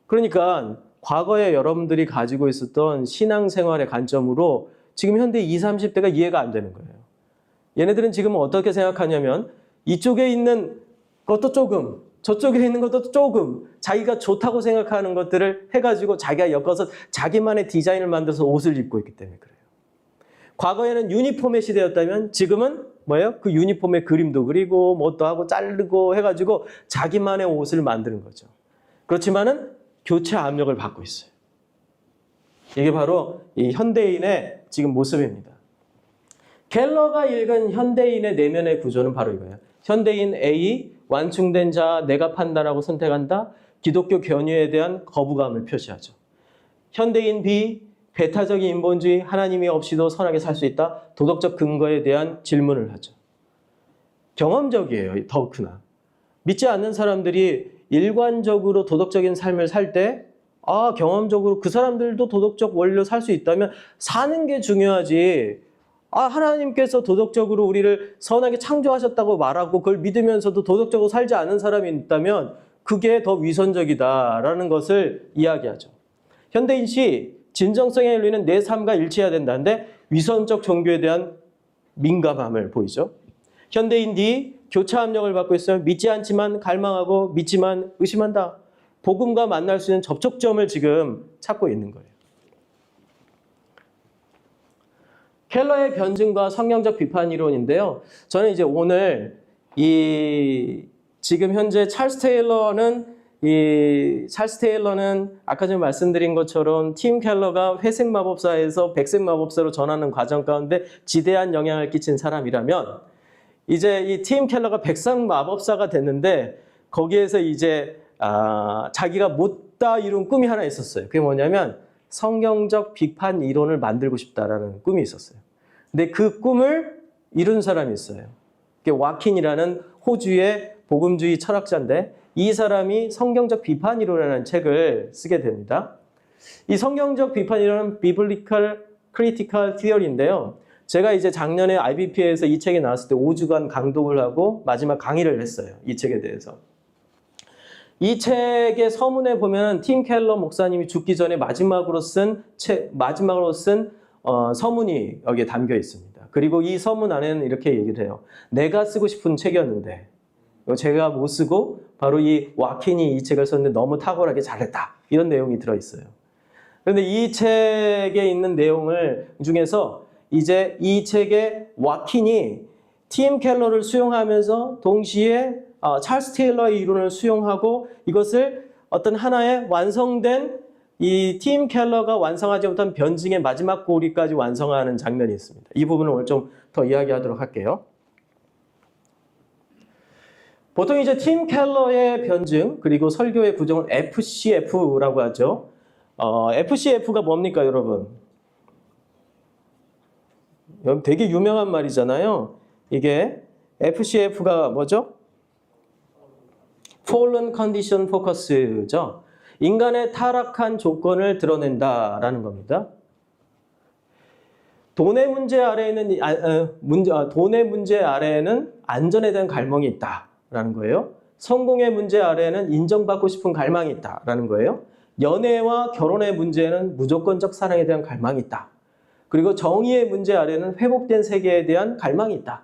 S1: 그러니까 과거에 여러분들이 가지고 있었던 신앙생활의 관점으로 지금 현대 20, 30대가 이해가 안 되는 거예요. 얘네들은 지금 어떻게 생각하냐면 이쪽에 있는 것도 조금, 저쪽에 있는 것도 조금 자기가 좋다고 생각하는 것들을 해가지고 자기가 엮어서 자기만의 디자인을 만들어서 옷을 입고 있기 때문에 그래요. 과거에는 유니폼의 시대였다면 지금은 뭐예요? 그 유니폼의 그림도 그리고 뭣도 하고 자르고 해가지고 자기만의 옷을 만드는 거죠. 그렇지만은 교체 압력을 받고 있어요. 이게 바로 이 현대인의 지금 모습입니다. 켈러가 읽은 현대인의 내면의 구조는 바로 이거예요. 현대인 A, 완충된 자, 내가 판단하고 선택한다. 기독교 견유에 대한 거부감을 표시하죠. 현대인 B, 배타적인 인본주의, 하나님이 없이도 선하게 살 수 있다. 도덕적 근거에 대한 질문을 하죠. 경험적이에요, 더욱나. 믿지 않는 사람들이 일관적으로 도덕적인 삶을 살 때 경험적으로 그 사람들도 도덕적 원리로 살 수 있다면 사는 게 중요하지. 하나님께서 도덕적으로 우리를 선하게 창조하셨다고 말하고 그걸 믿으면서도 도덕적으로 살지 않은 사람이 있다면 그게 더 위선적이다라는 것을 이야기하죠. 현대인시 진정성의 윤리는 내 삶과 일치해야 된다는데 위선적 종교에 대한 민감함을 보이죠. 현대인 D, 교차 압력을 받고 있어요. 믿지 않지만 갈망하고 믿지만 의심한다. 복음과 만날 수 있는 접촉점을 지금 찾고 있는 거예요. 켈러의 변증과 성경적 비판 이론인데요. 저는 이제 오늘 지금 현재 찰스 테일러는 아까 전에 말씀드린 것처럼 팀 켈러가 회색 마법사에서 백색 마법사로 전하는 과정 가운데 지대한 영향을 끼친 사람이라면 이제 이 팀 켈러가 백색 마법사가 됐는데 거기에서 이제 자기가 못다 이룬 꿈이 하나 있었어요. 그게 뭐냐면 성경적 비판 이론을 만들고 싶다라는 꿈이 있었어요. 근데 그 꿈을 이룬 사람이 있어요. 그게 와킨이라는 호주의 복음주의 철학자인데 이 사람이 성경적 비판 이론이라는 책을 쓰게 됩니다. 이 성경적 비판 이론은 Biblical Critical Theory인데요. 제가 이제 작년에 IBP에서 이 책이 나왔을 때 5주간 강독을 하고 마지막 강의를 했어요. 이 책에 대해서. 이 책의 서문에 보면 팀 켈러 목사님이 죽기 전에 마지막으로 쓴 서문이 여기에 담겨 있습니다. 그리고 이 서문 안에는 이렇게 얘기를 해요. 내가 쓰고 싶은 책이었는데 제가 못 쓰고 바로 이 와킨이 이 책을 썼는데 너무 탁월하게 잘했다. 이런 내용이 들어있어요. 그런데 이 책에 있는 내용을 중에서 이제 이 책의 와킨이 팀 켈러를 수용하면서 동시에 찰스 테일러의 이론을 수용하고 이것을 어떤 하나의 완성된 이 팀 켈러가 완성하지 못한 변증의 마지막 고리까지 완성하는 장면이 있습니다. 이 부분을 오늘 좀 더 이야기하도록 할게요. 보통 이제 팀 켈러의 변증 그리고 설교의 구정을 FCF라고 하죠. FCF가 뭡니까, 여러분? 되게 유명한 말이잖아요. 이게 FCF가 뭐죠? fallen condition focus죠. 인간의 타락한 조건을 드러낸다라는 겁니다. 돈의 문제 아래에는 돈의 문제 아래에는 안전에 대한 갈망이 있다라는 거예요. 성공의 문제 아래에는 인정받고 싶은 갈망이 있다라는 거예요. 연애와 결혼의 문제에는 무조건적 사랑에 대한 갈망이 있다. 그리고 정의의 문제 아래에는 회복된 세계에 대한 갈망이 있다.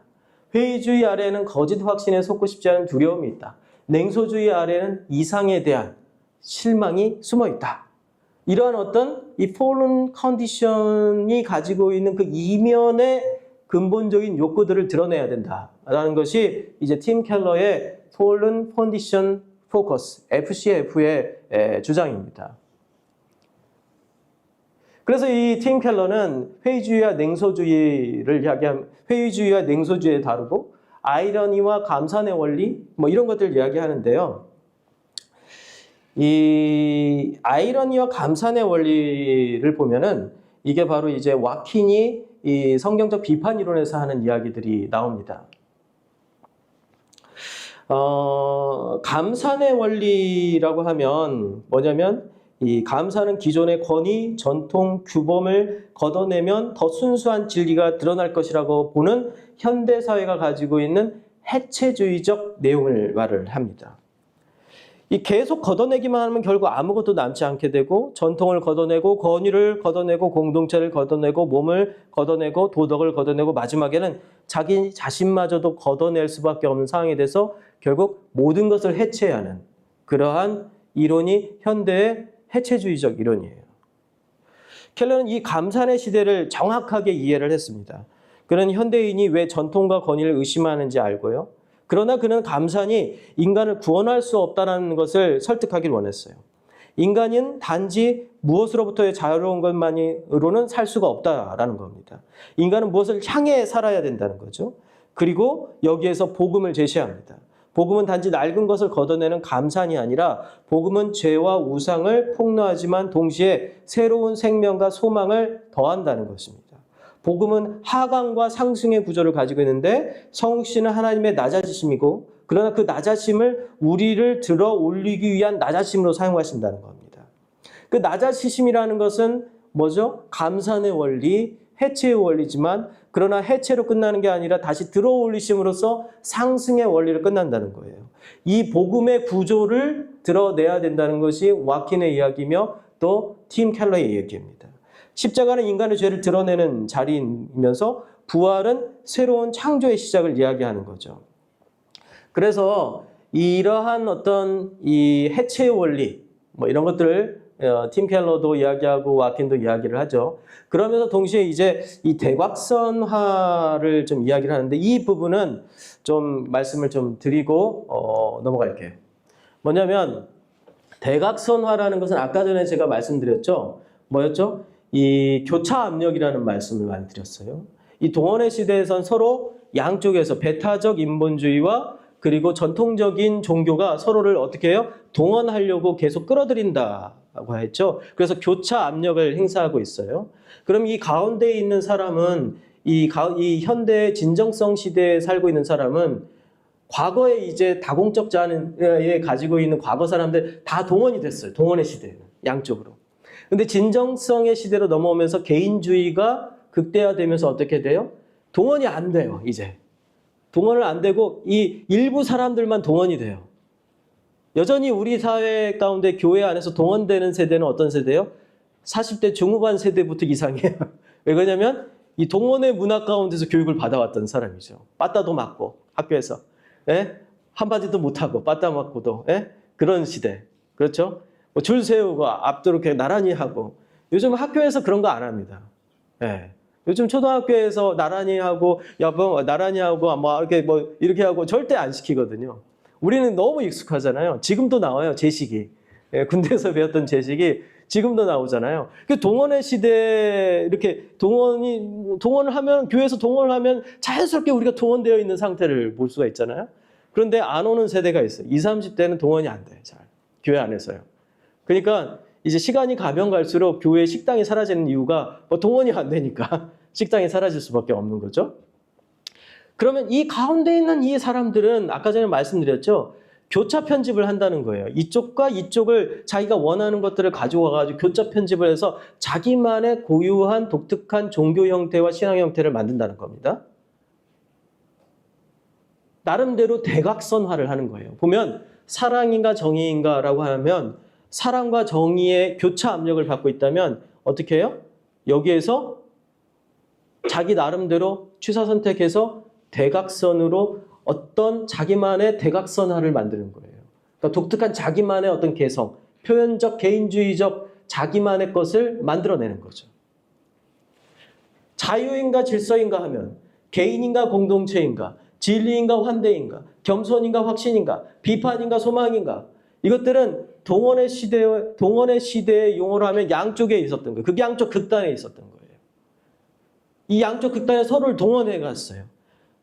S1: 회의주의 아래에는 거짓 확신에 속고 싶지 않은 두려움이 있다. 냉소주의 아래에는 이상에 대한 실망이 숨어 있다. 이러한 어떤 이 fallen condition이 가지고 있는 그 이면의 근본적인 욕구들을 드러내야 된다라는 것이 이제 팀 켈러의 fallen condition focus, FCF의 주장입니다. 그래서 이 팀 켈러는 회의주의와 냉소주의를 회의주의와 냉소주의를 다루고 아이러니와 감산의 원리 뭐 이런 것들을 이야기하는데요. 이 아이러니와 감산의 원리를 보면은 이게 바로 이제 와킨이 이 성경적 비판 이론에서 하는 이야기들이 나옵니다. 감산의 원리라고 하면 뭐냐면 이 감사는 기존의 권위, 전통, 규범을 걷어내면 더 순수한 진리가 드러날 것이라고 보는 현대 사회가 가지고 있는 해체주의적 내용을 말을 합니다. 이 계속 걷어내기만 하면 결국 아무것도 남지 않게 되고 전통을 걷어내고 권위를 걷어내고 공동체를 걷어내고 몸을 걷어내고 도덕을 걷어내고 마지막에는 자기 자신마저도 걷어낼 수밖에 없는 상황이 돼서 결국 모든 것을 해체해야 하는 그러한 이론이 현대의 해체주의적 이론이에요. 켈러는 이 감산의 시대를 정확하게 이해를 했습니다. 그는 현대인이 왜 전통과 권위를 의심하는지 알고요. 그러나 그는 감산이 인간을 구원할 수 없다는 것을 설득하길 원했어요. 인간은 단지 무엇으로부터의 자유로운 것만으로는 살 수가 없다라는 겁니다. 인간은 무엇을 향해 살아야 된다는 거죠. 그리고 여기에서 복음을 제시합니다. 복음은 단지 낡은 것을 걷어내는 감산이 아니라 복음은 죄와 우상을 폭로하지만 동시에 새로운 생명과 소망을 더한다는 것입니다. 복음은 하강과 상승의 구조를 가지고 있는데 성육신은 하나님의 낮아지심이고 그러나 그 낮아심을 우리를 들어 올리기 위한 낮아심으로 사용하신다는 겁니다. 그 낮아지심이라는 것은 뭐죠? 감산의 원리, 해체의 원리지만 그러나 해체로 끝나는 게 아니라 다시 들어 올리심으로써 상승의 원리를 끝난다는 거예요. 이 복음의 구조를 드러내야 된다는 것이 와킨의 이야기며 또 팀 켈러의 이야기입니다. 십자가는 인간의 죄를 드러내는 자리이면서 부활은 새로운 창조의 시작을 이야기하는 거죠. 그래서 이러한 어떤 이 해체의 원리 뭐 이런 것들을 팀 켈러도 이야기하고 와킨도 이야기를 하죠. 그러면서 동시에 이제 이 대곽선화를 좀 이야기를 하는데 이 부분은 좀 말씀을 좀 드리고 넘어갈게요. 뭐냐면 대곽선화라는 것은 아까 전에 제가 말씀드렸죠. 뭐였죠? 이 교차 압력이라는 말씀을 많이 드렸어요. 이 동원의 시대에선 서로 양쪽에서 배타적 인본주의와 그리고 전통적인 종교가 서로를 어떻게 해요? 동원하려고 계속 끌어들인다고 했죠. 그래서 교차 압력을 행사하고 있어요. 그럼 이 가운데에 있는 사람은 이 현대 진정성 시대에 살고 있는 사람은 과거에 이제 다공적 자에 가지고 있는 과거 사람들 다 동원이 됐어요. 동원의 시대에는 양쪽으로. 근데 진정성의 시대로 넘어오면서 개인주의가 극대화되면서 어떻게 돼요? 동원이 안 돼요, 이제. 동원을 안 되고 이 일부 사람들만 동원이 돼요. 여전히 우리 사회 가운데 교회 안에서 동원되는 세대는 어떤 세대예요? 40대 중후반 세대부터 이상이에요. 왜 그러냐면 이 동원의 문화 가운데서 교육을 받아왔던 사람이죠. 빠따도 맞고 학교에서. 예? 한마디도 못하고 빠따 맞고도. 예? 그런 시대. 그렇죠? 줄 세우고 앞뒤로 이렇게 나란히 하고 요즘 학교에서 그런 거 안 합니다. 예. 요즘 초등학교에서 나란히 하고 여보 나란히 하고 이렇게 하고 절대 안 시키거든요. 우리는 너무 익숙하잖아요. 지금도 나와요, 제식이. 예, 군대에서 배웠던 제식이 지금도 나오잖아요. 그 동원의 시대 이렇게 동원을 하면 교회에서 동원을 하면 자연스럽게 우리가 동원되어 있는 상태를 볼 수가 있잖아요. 그런데 안 오는 세대가 있어요. 20, 30대는 동원이 안 돼요. 잘. 교회 안에서요. 그러니까 이제 시간이 가면 갈수록 교회 식당이 사라지는 이유가 동원이 안 되니까 식당이 사라질 수밖에 없는 거죠. 그러면 이 가운데 있는 이 사람들은 아까 전에 말씀드렸죠. 교차 편집을 한다는 거예요. 이쪽과 이쪽을 자기가 원하는 것들을 가져와가지고 교차 편집을 해서 자기만의 고유한 독특한 종교 형태와 신앙 형태를 만든다는 겁니다. 나름대로 대각선화를 하는 거예요. 보면 사랑인가 정의인가라고 하면 사랑과 정의의 교차 압력을 받고 있다면 어떻게 해요? 여기에서 자기 나름대로 취사 선택해서 대각선으로 어떤 자기만의 대각선화를 만드는 거예요. 그러니까 독특한 자기만의 어떤 개성, 표현적, 개인주의적 자기만의 것을 만들어내는 거죠. 자유인가 질서인가 하면 개인인가 공동체인가, 진리인가 환대인가, 겸손인가 확신인가, 비판인가 소망인가, 이것들은 동원의 시대의 용어로 하면 양쪽에 있었던 거예요. 그 양쪽 극단에 있었던 거예요. 이 양쪽 극단에 서로를 동원해 갔어요.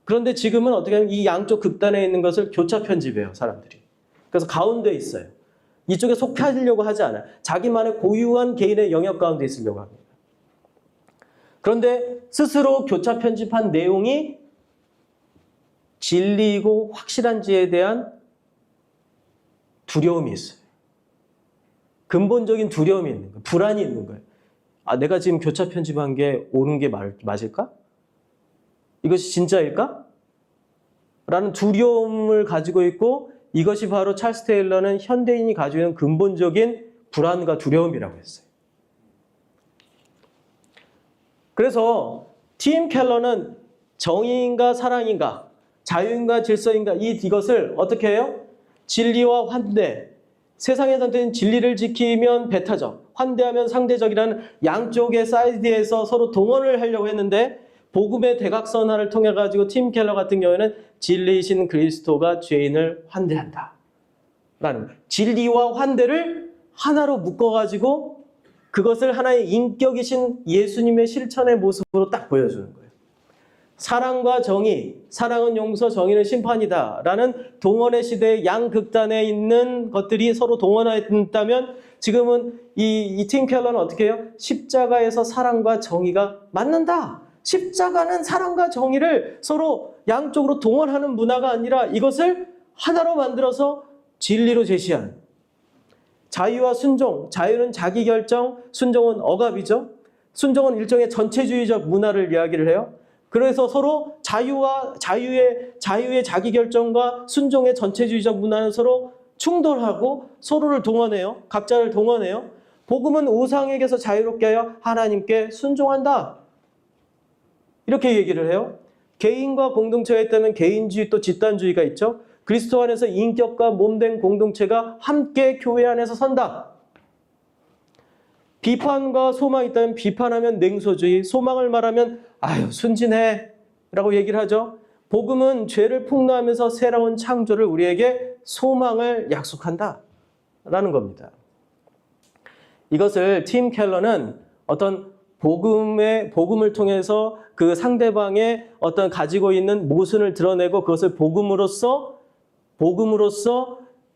S1: 그런데 지금은 어떻게 하면 이 양쪽 극단에 있는 것을 교차 편집해요, 사람들이. 그래서 가운데 있어요. 이쪽에 속하려고 하지 않아요. 자기만의 고유한 개인의 영역 가운데 있으려고 합니다. 그런데 스스로 교차 편집한 내용이 진리이고 확실한지에 대한 두려움이 있어요. 근본적인 두려움이 있는 거예요. 불안이 있는 거예요. 아, 내가 지금 교차 편집한 게 옳은 게 맞을까? 이것이 진짜일까? 라는 두려움을 가지고 있고, 이것이 바로 찰스 테일러는 현대인이 가지고 있는 근본적인 불안과 두려움이라고 했어요. 그래서 팀 켈러는 정의인가 사랑인가, 자유인가 질서인가, 이것을 어떻게 해요? 진리와 환대, 세상에서는 진리를 지키면 배타적, 환대하면 상대적이라는 양쪽의 사이드에서 서로 동원을 하려고 했는데, 복음의 대각선화를 통해 가지고 팀 켈러 같은 경우에는 진리이신 그리스도가 죄인을 환대한다 라는 거예요. 진리와 환대를 하나로 묶어가지고 그것을 하나의 인격이신 예수님의 실천의 모습으로 딱 보여주는 거예요. 사랑과 정의, 사랑은 용서, 정의는 심판이다 라는 동원의 시대의 양극단에 있는 것들이 서로 동원했다면, 지금은 이 팀 켈러는 어떻게 해요? 십자가에서 사랑과 정의가 맞는다. 십자가는 사랑과 정의를 서로 양쪽으로 동원하는 문화가 아니라 이것을 하나로 만들어서 진리로 제시하는, 자유와 순종, 자유는 자기결정, 순종은 억압이죠. 순종은 일종의 전체주의적 문화를 이야기를 해요. 그래서 서로 자유의 자기결정과 순종의 전체주의적 문화는 서로 충돌하고 서로를 동원해요. 각자를 동원해요. 복음은 우상에게서 자유롭게 하여 하나님께 순종한다. 이렇게 얘기를 해요. 개인과 공동체가 있다면 개인주의 또 집단주의가 있죠. 그리스도 안에서 인격과 몸된 공동체가 함께 교회 안에서 선다. 비판과 소망이 있다면 비판하면 냉소주의, 소망을 말하면 아유 순진해 라고 얘기를 하죠. 복음은 죄를 폭로하면서 새로운 창조를 우리에게 소망을 약속한다 라는 겁니다. 이것을 팀 켈러는 어떤 복음을 통해서 그 상대방의 어떤 가지고 있는 모순을 드러내고 그것을 복음으로써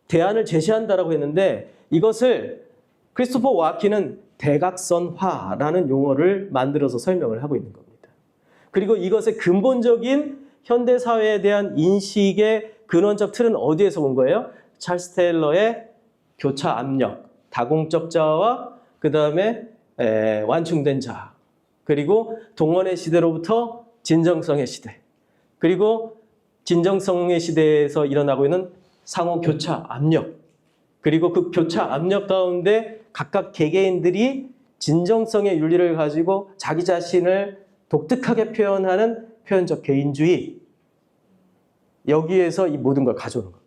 S1: 대안을 제시한다라고 했는데, 이것을 크리스토퍼 와키는 대각선화라는 용어를 만들어서 설명을 하고 있는 겁니다. 그리고 이것의 근본적인 현대사회에 대한 인식의 근원적 틀은 어디에서 온 거예요? 찰스 테일러의 교차 압력, 다공적 자와 그 다음에 완충된 자, 그리고 동원의 시대로부터 진정성의 시대, 그리고 진정성의 시대에서 일어나고 있는 상호 교차 압력, 그리고 그 교차 압력 가운데 각각 개개인들이 진정성의 윤리를 가지고 자기 자신을 독특하게 표현하는 표현적 개인주의, 여기에서 이 모든 걸 가져오는 겁니다.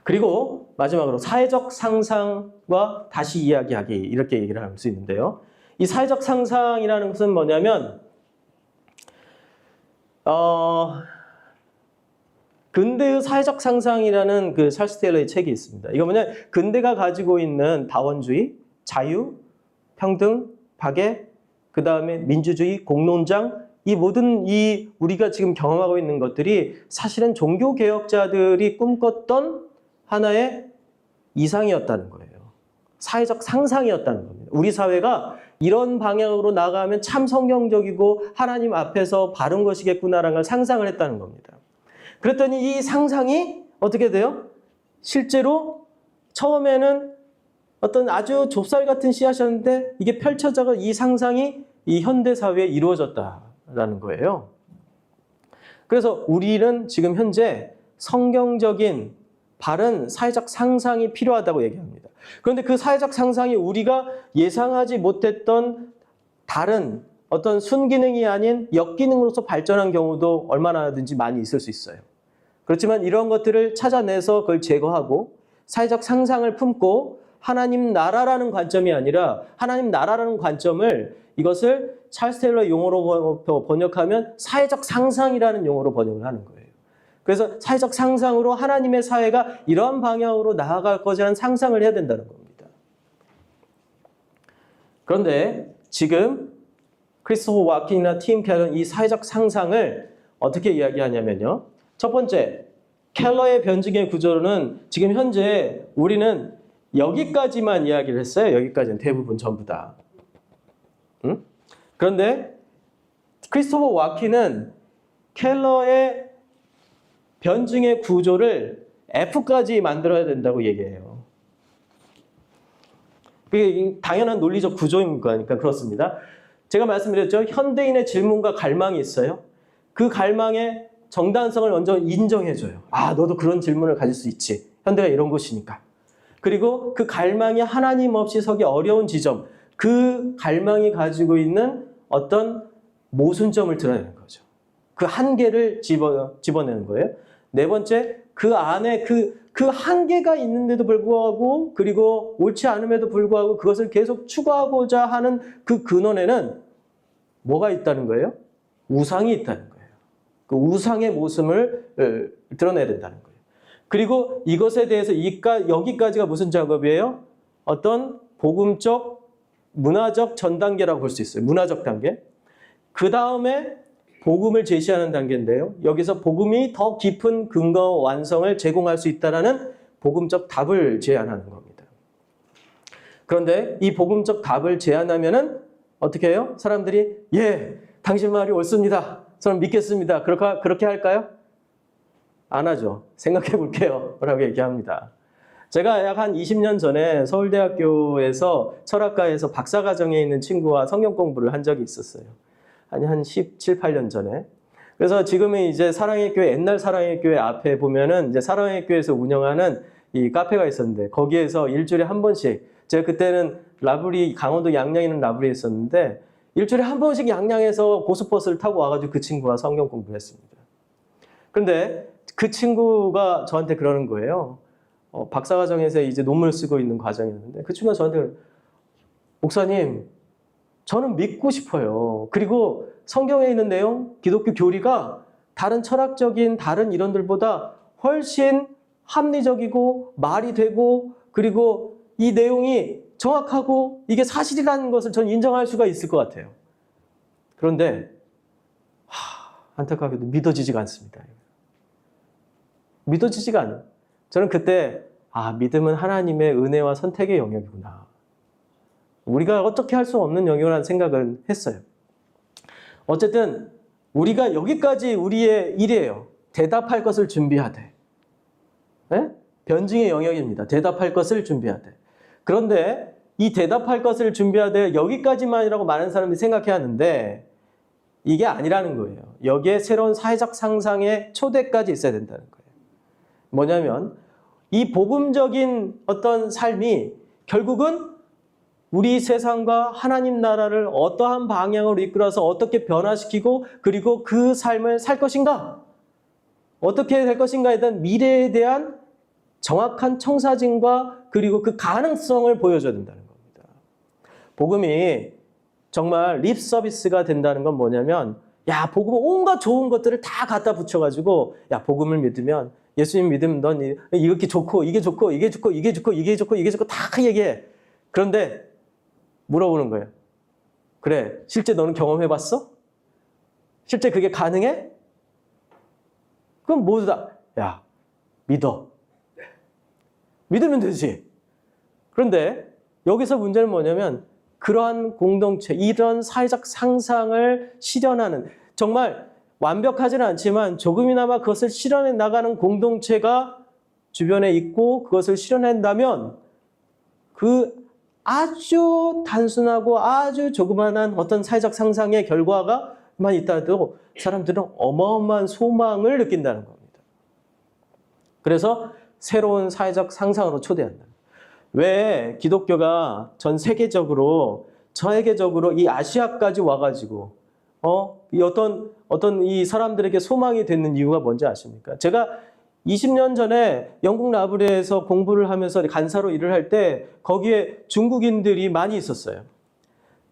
S1: 그리고 마지막으로 사회적 상상과 다시 이야기하기, 이렇게 얘기를 할 수 있는데요. 이 사회적 상상이라는 것은 뭐냐면 근대의 사회적 상상이라는 그 찰스 테일러의 책이 있습니다. 이거 뭐냐, 근대가 가지고 있는 다원주의, 자유, 평등, 박애, 그 다음에 민주주의, 공론장, 이 모든 우리가 지금 경험하고 있는 것들이 사실은 종교개혁자들이 꿈꿨던 하나의 이상이었다는 거예요. 사회적 상상이었다는 겁니다. 우리 사회가 이런 방향으로 나가면 참 성경적이고 하나님 앞에서 바른 것이겠구나라는 걸 상상을 했다는 겁니다. 그랬더니 이 상상이 어떻게 돼요? 실제로 처음에는 어떤 아주 좁쌀 같은 씨앗이었는데 이게 펼쳐져서 이 상상이 이 현대 사회에 이루어졌다라는 거예요. 그래서 우리는 지금 현재 성경적인 바른 사회적 상상이 필요하다고 얘기합니다. 그런데 그 사회적 상상이 우리가 예상하지 못했던 다른 어떤 순기능이 아닌 역기능으로서 발전한 경우도 얼마나든지 많이 있을 수 있어요. 그렇지만 이런 것들을 찾아내서 그걸 제거하고 사회적 상상을 품고 하나님 나라라는 관점이 아니라 하나님 나라라는 관점을 이것을 찰스 테일러 용어로 번역하면 사회적 상상이라는 용어로 번역을 하는 거예요. 그래서 사회적 상상으로 하나님의 사회가 이러한 방향으로 나아갈 것이라는 상상을 해야 된다는 겁니다. 그런데 지금 크리스토퍼 와킨이나 팀 켈러는 이 사회적 상상을 어떻게 이야기하냐면요. 첫 번째, 켈러의 변증의 구조로는 지금 현재 우리는 여기까지만 이야기를 했어요. 여기까지는 대부분 전부 다. 응? 그런데 크리스토퍼 와킨은 켈러의 변증의 구조를 F까지 만들어야 된다고 얘기해요. 그게 당연한 논리적 구조인 거니까 그렇습니다. 제가 말씀드렸죠. 현대인의 질문과 갈망이 있어요. 그 갈망의 정당성을 먼저 인정해줘요. 아, 너도 그런 질문을 가질 수 있지. 현대가 이런 곳이니까. 그리고 그 갈망이 하나님 없이 서기 어려운 지점, 그 갈망이 가지고 있는 어떤 모순점을 드러내는 거죠. 그 한계를 집어내는 거예요. 네 번째, 그 안에 그 한계가 있는데도 불구하고 그리고 옳지 않음에도 불구하고 그것을 계속 추구하고자 하는 그 근원에는 뭐가 있다는 거예요? 우상이 있다는 거예요. 그 우상의 모습을 드러내야 된다는 거예요. 그리고 이것에 대해서 여기까지가 무슨 작업이에요? 어떤 복음적, 문화적 전 단계라고 볼 수 있어요. 문화적 단계. 그 다음에 복음을 제시하는 단계인데요. 여기서 복음이 더 깊은 근거 완성을 제공할 수 있다는 복음적 답을 제안하는 겁니다. 그런데 이 복음적 답을 제안하면은 어떻게 해요? 사람들이 예, 당신 말이 옳습니다. 저는 믿겠습니다. 그렇게 할까요? 안 하죠. 생각해 볼게요. 라고 얘기합니다. 제가 약 한 20년 전에 서울대학교에서 철학과에서 박사과정에 있는 친구와 성경 공부를 한 적이 있었어요. 한 17, 8년 전에. 그래서 지금은 이제 사랑의 교회, 옛날 사랑의 교회 앞에 보면은 이제 사랑의 교회에서 운영하는 이 카페가 있었는데 거기에서 일주일에 한 번씩 제가 그때는 라브리, 강원도 양양에 있는 라브리에 있었는데 일주일에 한 번씩 양양에서 고속버스를 타고 와가지고 그 친구와 성경 공부를 했습니다. 그런데 그 친구가 저한테 그러는 거예요. 박사과정에서 이제 논문을 쓰고 있는 과정이었는데 그 친구가 저한테 목사님, 저는 믿고 싶어요. 그리고 성경에 있는 내용, 기독교 교리가 다른 철학적인 다른 이론들보다 훨씬 합리적이고 말이 되고 그리고 이 내용이 정확하고 이게 사실이라는 것을 저는 인정할 수가 있을 것 같아요. 그런데 안타깝게도 믿어지지가 않습니다. 믿어지지가 않아요. 저는 그때 믿음은 하나님의 은혜와 선택의 영역이구나. 우리가 어떻게 할 수 없는 영역이라는 생각을 했어요. 어쨌든 우리가 여기까지 우리의 일이에요. 대답할 것을 준비하되. 네? 변증의 영역입니다. 대답할 것을 준비하되. 그런데 이 대답할 것을 준비하되 여기까지만이라고 많은 사람들이 생각해야 하는데 이게 아니라는 거예요. 여기에 새로운 사회적 상상의 초대까지 있어야 된다는 거예요. 뭐냐면 이 복음적인 어떤 삶이 결국은 우리 세상과 하나님 나라를 어떠한 방향으로 이끌어서 어떻게 변화시키고 그리고 그 삶을 살 것인가? 어떻게 될 것인가에 대한 미래에 대한 정확한 청사진과 그리고 그 가능성을 보여줘야 된다는 겁니다. 복음이 정말 립 서비스가 된다는 건 뭐냐면 복음 온갖 좋은 것들을 다 갖다 붙여가지고 복음을 믿으면 예수님 믿으면 넌 이렇게 좋고 이게 좋고 이게 좋고 이게 좋고 이게 좋고 이게 좋고 다 얘기해. 그런데 물어보는 거예요. 그래, 실제 너는 경험해봤어? 실제 그게 가능해? 그럼 모두 다 믿어. 믿으면 되지. 그런데 여기서 문제는 뭐냐면 그러한 공동체, 이런 사회적 상상을 실현하는, 정말 완벽하지는 않지만 조금이나마 그것을 실현해 나가는 공동체가 주변에 있고 그것을 실현한다면 그 아주 단순하고 아주 조그만한 어떤 사회적 상상의 결과가만 있다도 사람들은 어마어마한 소망을 느낀다는 겁니다. 그래서 새로운 사회적 상상으로 초대한다. 왜 기독교가 전 세계적으로 이 아시아까지 와가지고 이 어떤 이 사람들에게 소망이 되는 이유가 뭔지 아십니까? 제가 20년 전에 영국 라브레에서 공부를 하면서 간사로 일을 할 때 거기에 중국인들이 많이 있었어요.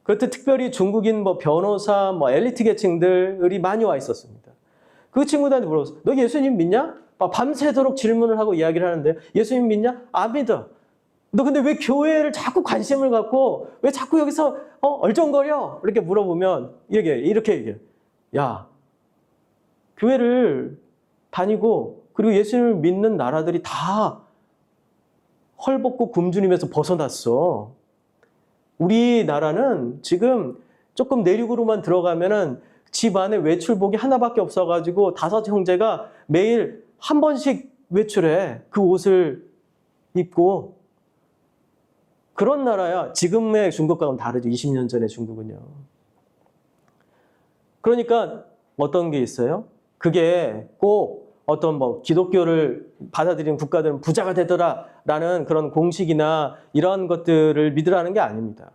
S1: 그때 특별히 중국인 변호사, 엘리트 계층들이 많이 와 있었습니다. 그 친구들한테 물어봤어요. 너 예수님 믿냐? 밤새도록 질문을 하고 이야기를 하는데 예수님 믿냐? 안 믿어. 너 근데 왜 교회를 자꾸 관심을 갖고 왜 자꾸 여기서 얼쩡거려? 이렇게 물어보면 이렇게 얘기해요. 야, 교회를 다니고 그리고 예수님을 믿는 나라들이 다 헐벗고 굶주림에서 벗어났어. 우리나라는 지금 조금 내륙으로만 들어가면은 집 안에 외출복이 하나밖에 없어가지고 5 형제가 매일 한 번씩 외출해. 그 옷을 입고. 그런 나라야. 지금의 중국과는 다르죠. 20년 전의 중국은요. 그러니까 어떤 게 있어요? 그게 꼭 어떤 기독교를 받아들이는 국가들은 부자가 되더라라는 그런 공식이나 이런 것들을 믿으라는 게 아닙니다.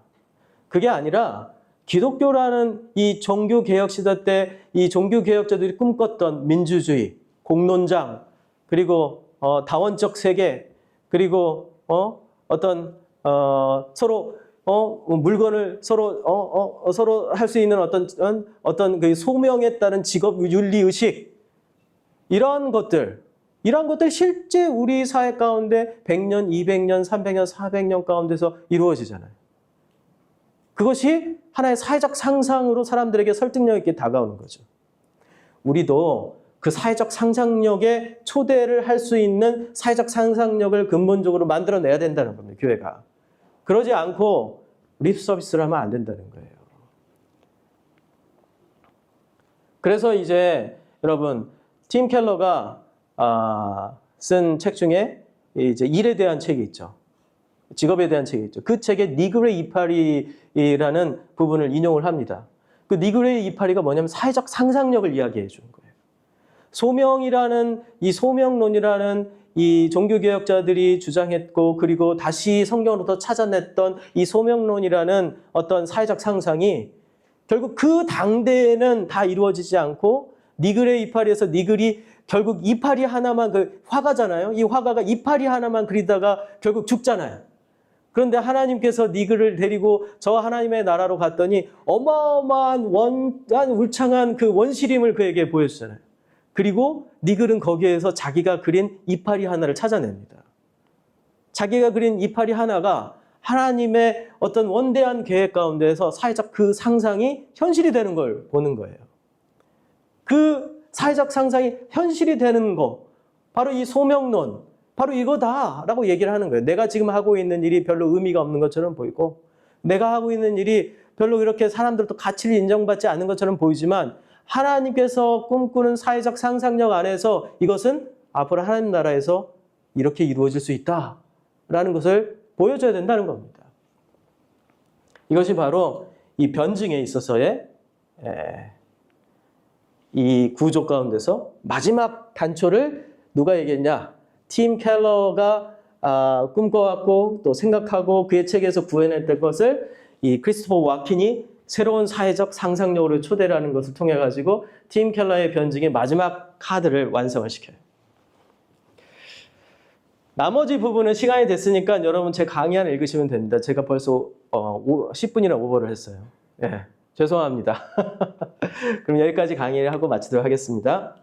S1: 그게 아니라 기독교라는 이 종교개혁 시대 때 이 종교개혁자들이 꿈꿨던 민주주의, 공론장, 그리고 다원적 세계, 그리고 어떤 서로 물건을 서로 할 수 있는 어떤 그 소명에 따른 직업 윤리 의식, 이런 것들 실제 우리 사회 가운데 100년, 200년, 300년, 400년 가운데서 이루어지잖아요. 그것이 하나의 사회적 상상으로 사람들에게 설득력 있게 다가오는 거죠. 우리도 그 사회적 상상력에 초대를 할 수 있는 사회적 상상력을 근본적으로 만들어내야 된다는 겁니다. 교회가. 그러지 않고 립 서비스를 하면 안 된다는 거예요. 그래서 이제 여러분 팀 켈러가 쓴 책 중에 이제 일에 대한 책이 있죠. 직업에 대한 책이 있죠. 그 책에 니그레 이파리라는 부분을 인용을 합니다. 그 니그레 이파리가 뭐냐면 사회적 상상력을 이야기해 주는 거예요. 소명론이라는 이 종교개혁자들이 주장했고 그리고 다시 성경으로부터 찾아냈던 이 소명론이라는 어떤 사회적 상상이 결국 그 당대에는 다 이루어지지 않고 니글의 이파리에서 니글이 결국 이파리 하나만 화가잖아요. 이 화가가 이파리 하나만 그리다가 결국 죽잖아요. 그런데 하나님께서 니글을 데리고 저 하나님의 나라로 갔더니 어마어마한 울창한 그 원시림을 그에게 보여주잖아요. 그리고 니글은 거기에서 자기가 그린 이파리 하나를 찾아냅니다. 자기가 그린 이파리 하나가 하나님의 어떤 원대한 계획 가운데서 사회적 그 상상이 현실이 되는 걸 보는 거예요. 그 사회적 상상이 현실이 되는 거, 바로 이 소명론, 바로 이거다라고 얘기를 하는 거예요. 내가 지금 하고 있는 일이 별로 의미가 없는 것처럼 보이고 내가 하고 있는 일이 별로 이렇게 사람들도 가치를 인정받지 않는 것처럼 보이지만 하나님께서 꿈꾸는 사회적 상상력 안에서 이것은 앞으로 하나님 나라에서 이렇게 이루어질 수 있다라는 것을 보여줘야 된다는 겁니다. 이것이 바로 이 변증에 있어서의 이 구조 가운데서 마지막 단초를 누가 얘기했냐? 팀 켈러가 꿈꿔왔고 또 생각하고 그의 책에서 구해냈던 것을 이 크리스토퍼 와킨이 새로운 사회적 상상력으로 초대라는 것을 통해 가지고 팀 켈러의 변증의 마지막 카드를 완성을 시켜요. 나머지 부분은 시간이 됐으니까 여러분 제 강의 하나 읽으시면 됩니다. 제가 벌써 10분이나 오버를 했어요. 예, 죄송합니다. 그럼 여기까지 강의를 하고 마치도록 하겠습니다.